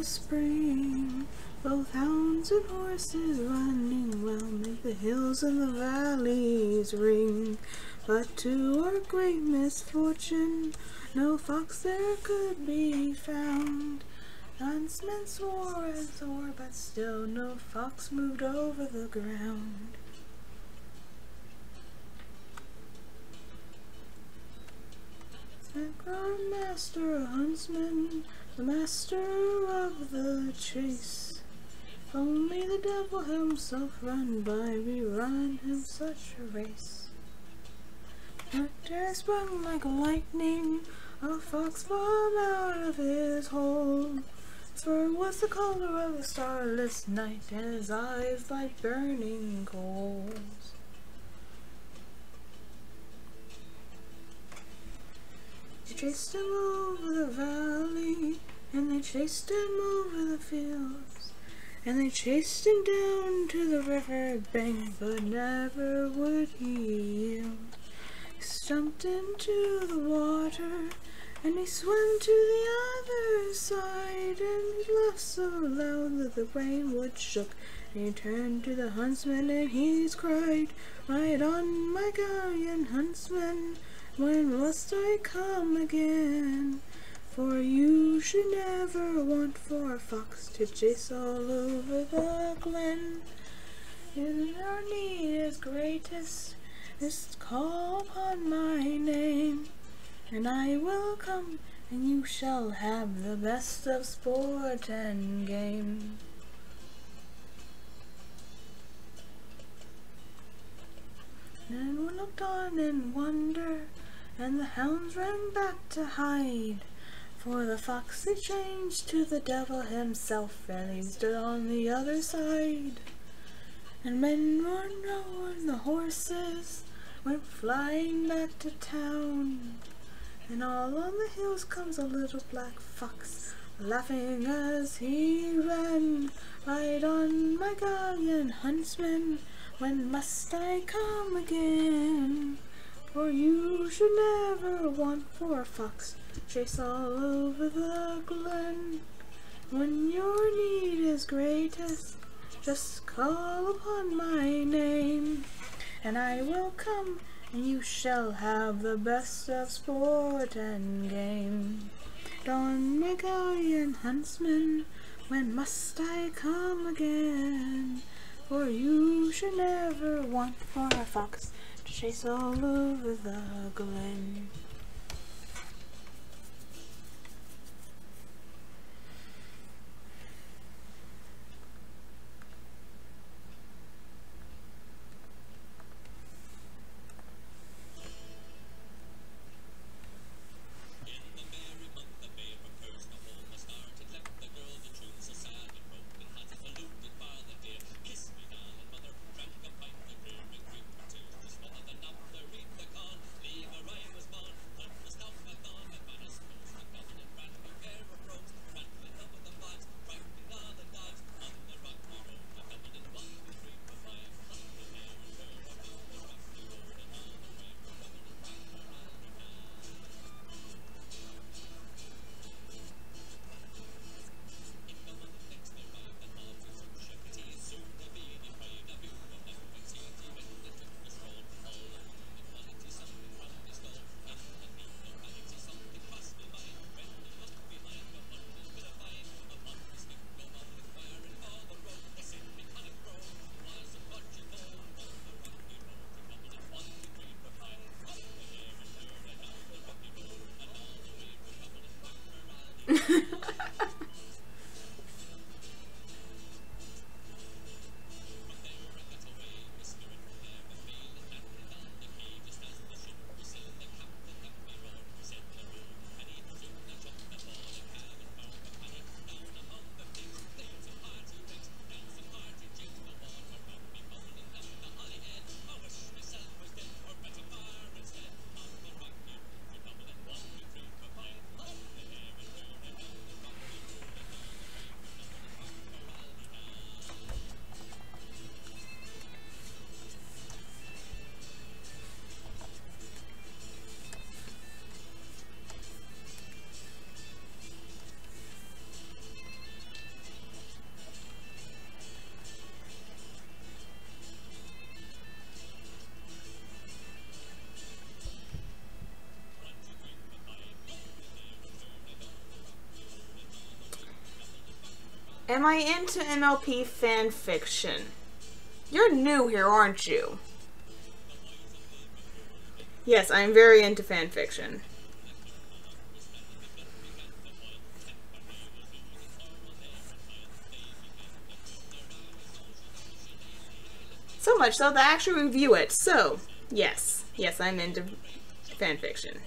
Spring, both hounds and horses running well make the hills and the valleys ring. But to our great misfortune, no fox there could be found. The huntsman swore and swore, but still no fox moved over the ground. And our master, a huntsman, the master of the chase. If only the devil himself run by, we run him such a race. But there sprung like lightning, a fox from out of his hole. His fur was the color of a starless night, and his eyes like burning coals. They chased him over the valley, and they chased him over the fields, and they chased him down to the river bank, but never would he yield. He jumped into the water, and he swam to the other side, and he laughed so loud that the rainwood shook. And he turned to the huntsman, and he cried, "Ride on, my gallant huntsman, when must I come again? For you should never want for a fox to chase all over the glen. If your need is greatest, just call upon my name, and I will come, and you shall have the best of sport and game." And we looked on in wonder, and the hounds ran back to hide, For the fox he changed to the devil himself, and he stood on the other side. And men were known, the horses went flying back to town. And all on the hills comes a little black fox, laughing as he ran. Ride on, my gallant huntsman, when must I come again? For you should never want for a fox chase all over the glen. When your need is greatest, just call upon my name, and I will come, and you shall have the best of sport and game. Don my gallant huntsman, when must I come again? For you should never want for a fox to chase all over the glen. Am I into MLP fan fiction? You're new here, aren't you? Yes, I'm very into fan fiction. So much so that I actually review it. So, yes, I'm into fan fiction.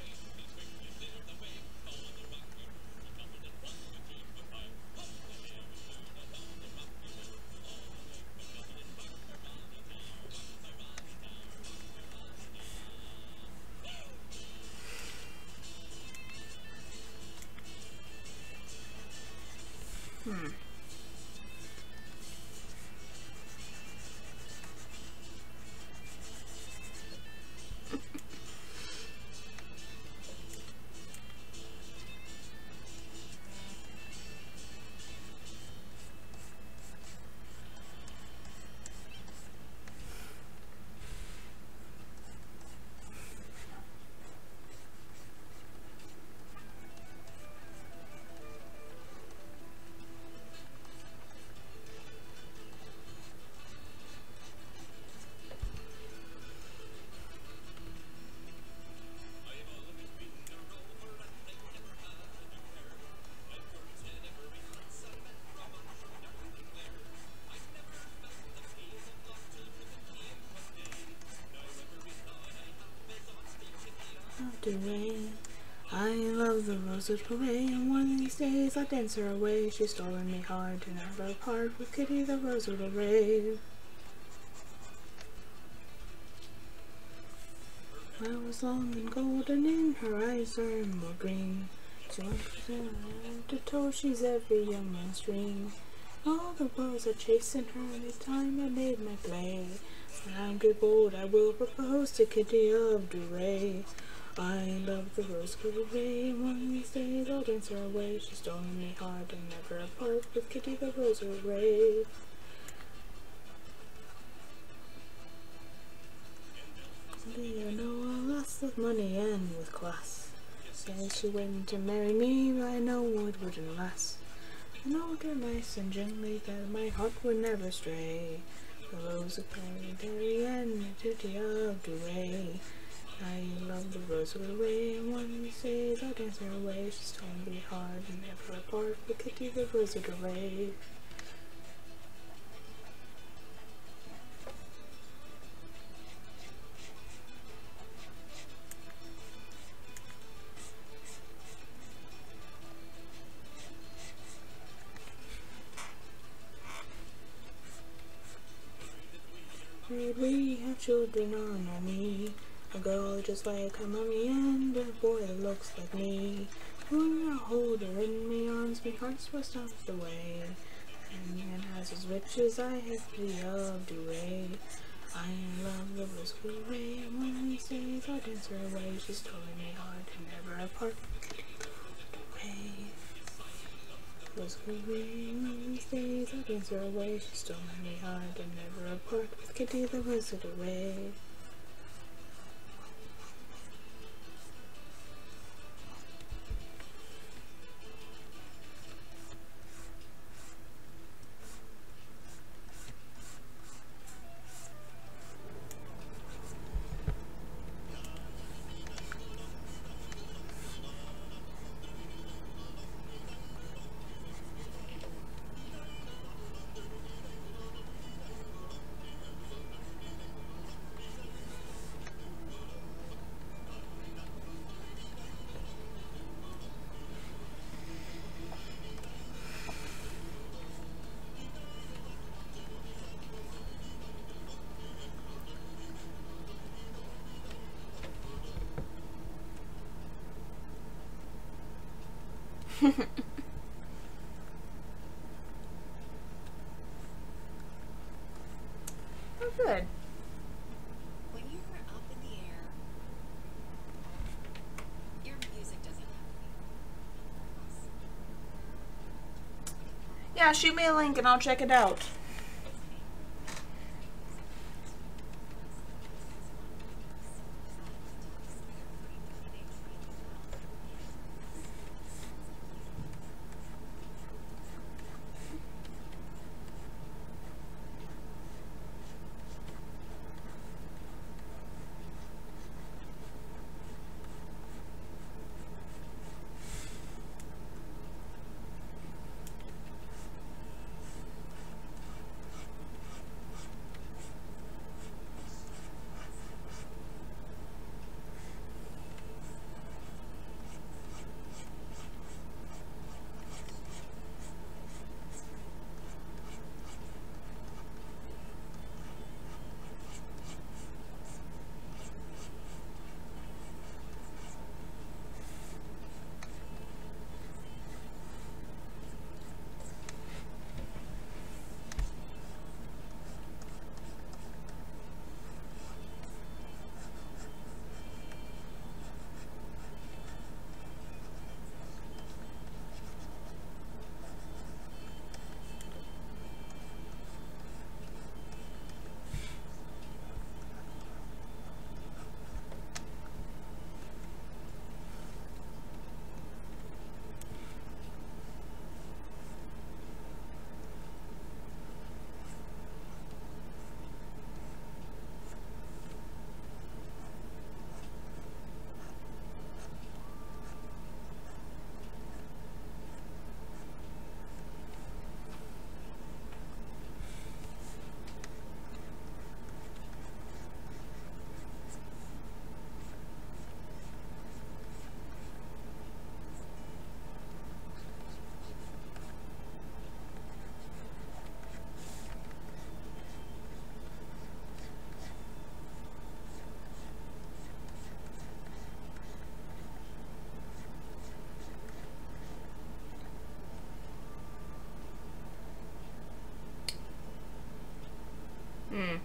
I love love the rosy parade, and one of these days I'll dance her away. She's stolen me hard to never part with Kitty the rosy parade. Flowers long and golden, in her eyes are emerald green. She wants to toe, she's every young man's dream. All the boys are chasing her, this time I made my play. When I'm too bold, I will propose to Kitty of Duray. I love the rose parade, and one of these days I'll dance her away. She's stolen me hard and never apart with Kitty the rose parade. Do you know I lost with money and with class? Says she waiting to marry me, but I know it wouldn't last. I know her nice and gently that my heart would never stray. The rose of Perry and the Kitty of Duray. I love the rose of the way, and one of these days I'll dance her away. She's torn me hard and never apart with Kitty the rose of the way. We have children on our knee, a girl just like her mommy and a boy that looks like me. When I hold her in my arms, my heart's was stopped away. And man has as rich as I have Kitty of Duray. I love the rose parade, and one of these days I'll dance her away. She's stolen me hard and never apart. Rose parade, one of these days I'll dance her away. She's stolen me hard and never apart with Kitty the rose parade. Oh, good. When you are up in the air, your music doesn't have to be. Yeah, shoot me a link and I'll check it out. Hmm.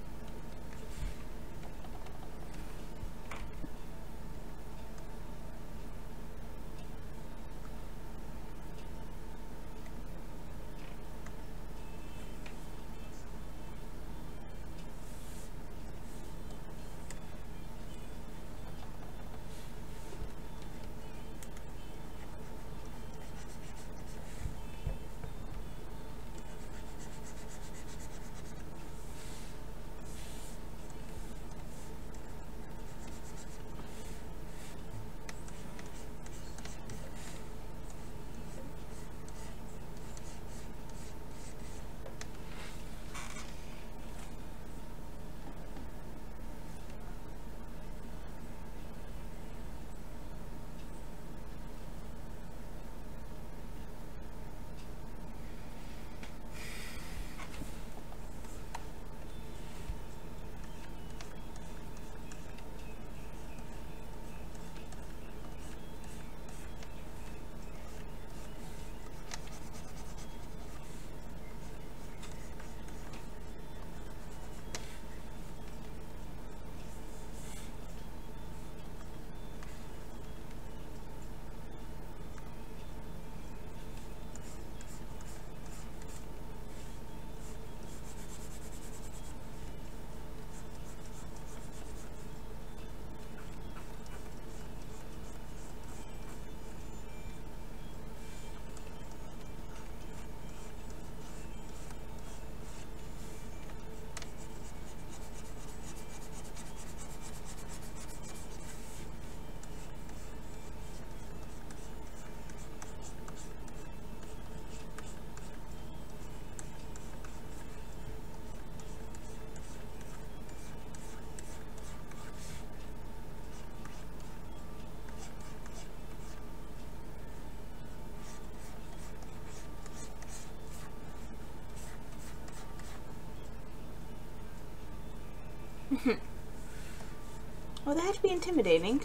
Well, that had to be intimidating.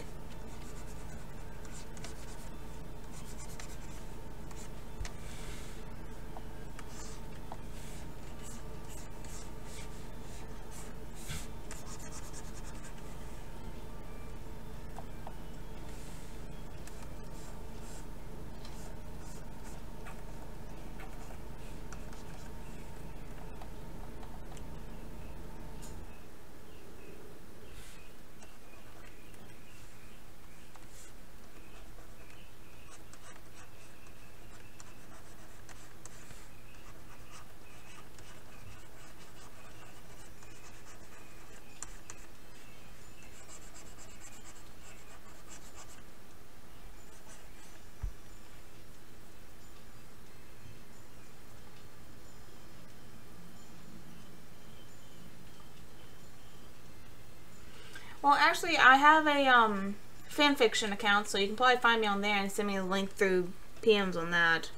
Well, actually, I have a fanfiction account, so you can probably find me on there and send me a link through PMs on that.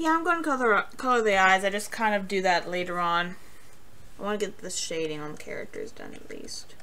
Yeah, I'm going to color the eyes. I just kind of do that later on. I want to get the shading on the characters done at least.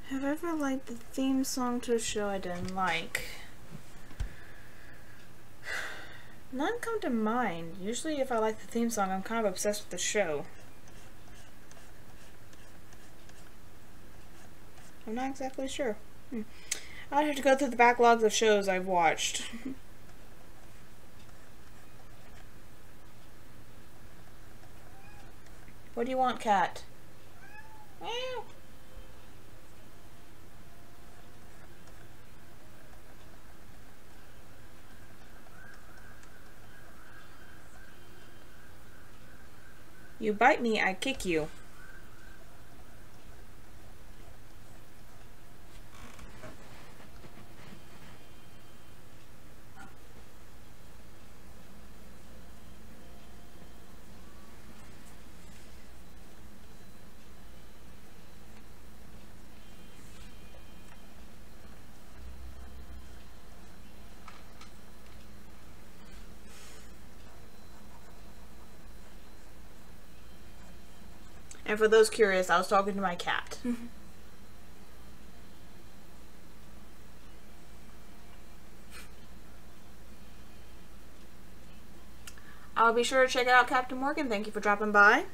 Have I ever liked the theme song to a show I didn't like? None come to mind. Usually if I like the theme song, I'm kind of obsessed with the show. I'm not exactly sure. I'd have to go through the backlogs of shows I've watched. What do you want, cat? Meow. You bite me, I kick you. And for those curious, I was talking to my cat. I'll be sure to check out Captain Morgan. Thank you for dropping by.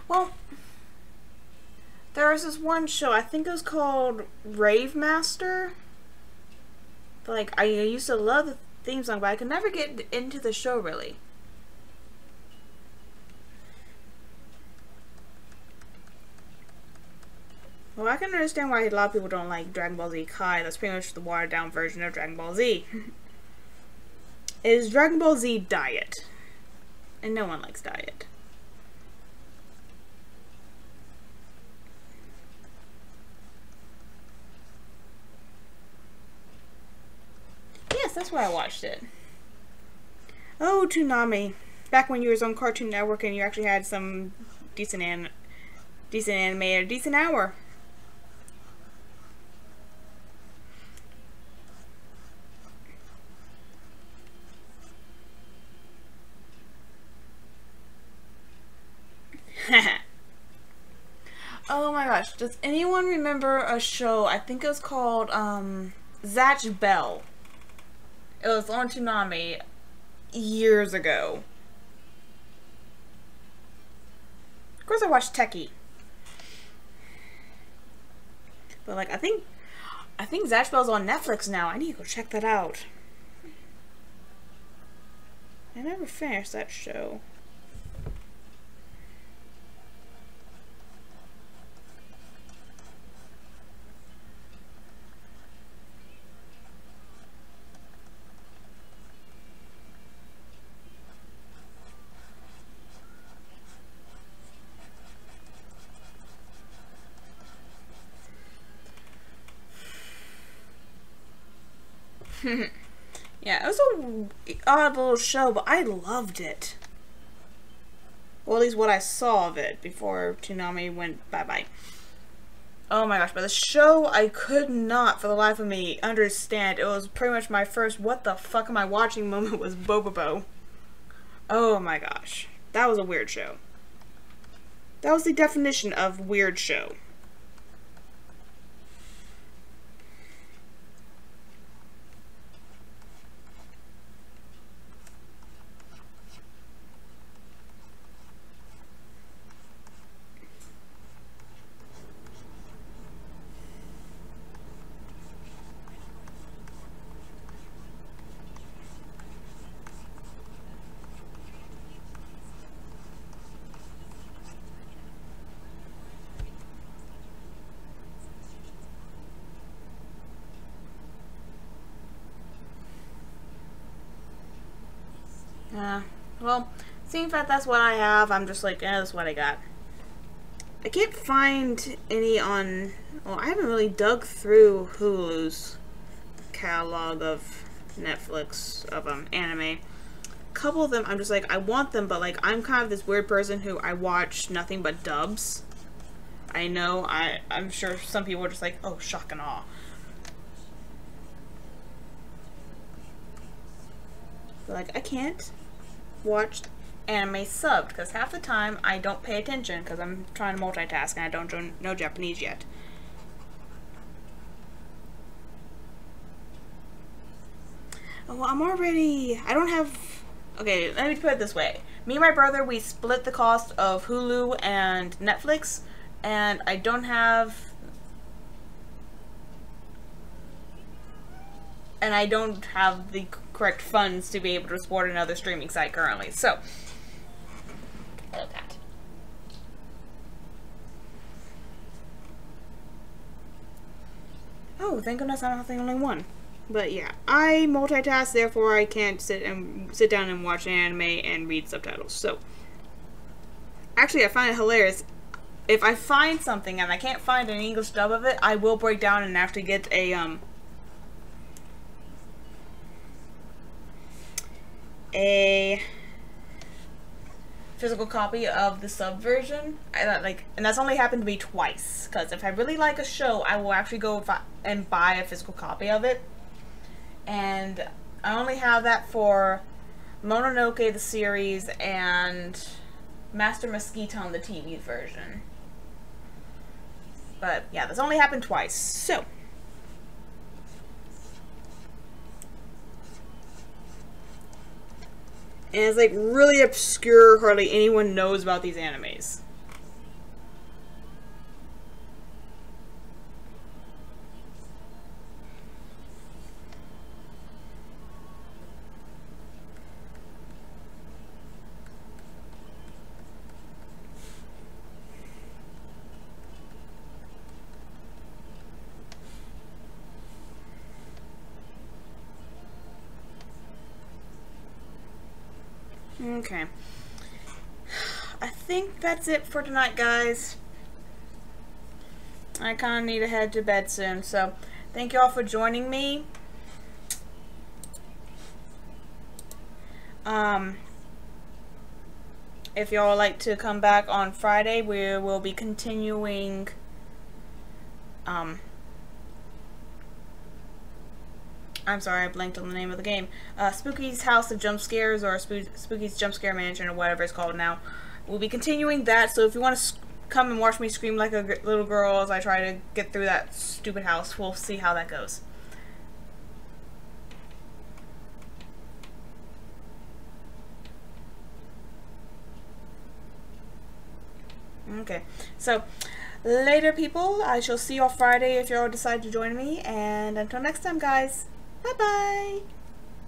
Well, there was this one show, I think it was called Rave Master. Like, I used to love the theme song, but I could never get into the show, really. Well, I can understand why a lot of people don't like Dragon Ball Z Kai. That's pretty much the watered down version of Dragon Ball Z. It is Dragon Ball Z Diet. And no one likes Diet. Yes, that's why I watched it. Oh, Toonami. Back when you was on Cartoon Network and you actually had some decent anime at a decent hour. Oh my gosh, does anyone remember a show, I think it was called Zatch Bell? It was on Toonami years ago. Of course I watched Techie. But like, I think Zatch Bell's on Netflix now. I need to go check that out. I never finished that show. Yeah, it was a odd little show, but I loved it. Well, at least what I saw of it before Toonami went bye-bye. Oh my gosh, but the show I could not, for the life of me, understand. It was pretty much my first what the fuck am I watching moment was Bobobo. Oh my gosh. That was a weird show. That was the definition of weird show. Well, seeing that that's what I have, I'm just like, that's what I got. I can't find any on... Well, I haven't really dug through Hulu's catalog of Netflix, of anime. A couple of them, I'm just like, I want them, but like, I'm kind of this weird person who I watch nothing but dubs. I know, I'm sure some people are just like, oh, shock and awe. But like, I can't watch anime subbed because half the time I don't pay attention because I'm trying to multitask and I don't know Japanese yet. Oh, well, I don't have... Okay, let me put it this way. Me and my brother, we split the cost of Hulu and Netflix, and I don't have... And I don't have the correct funds to be able to support another streaming site currently, so... that. Oh, thank goodness I'm not the only one. But yeah, I multitask, therefore I can't sit down and watch anime and read subtitles. So, actually, I find it hilarious. If I find something and I can't find an English dub of it, I will break down and actually get a physical copy of the sub version. And that's only happened to me twice. Because if I really like a show, I will actually go and buy a physical copy of it. And I only have that for Mononoke the series and Master Mosquito the TV version. But yeah, that's only happened twice. So and it's like really obscure, hardly anyone knows about these animes. Okay. I think that's it for tonight, guys. I kind of need to head to bed soon, so thank you all for joining me. If y'all would like to come back on Friday, we will be continuing I'm sorry, I blanked on the name of the game. Spooky's House of Jump Scares, or Spooky's Jump Scare Mansion, or whatever it's called now. We'll be continuing that, so if you want to come and watch me scream like a little girl as I try to get through that stupid house, we'll see how that goes. Okay, so later people, I shall see you all Friday if you all decide to join me, and until next time guys, bye bye!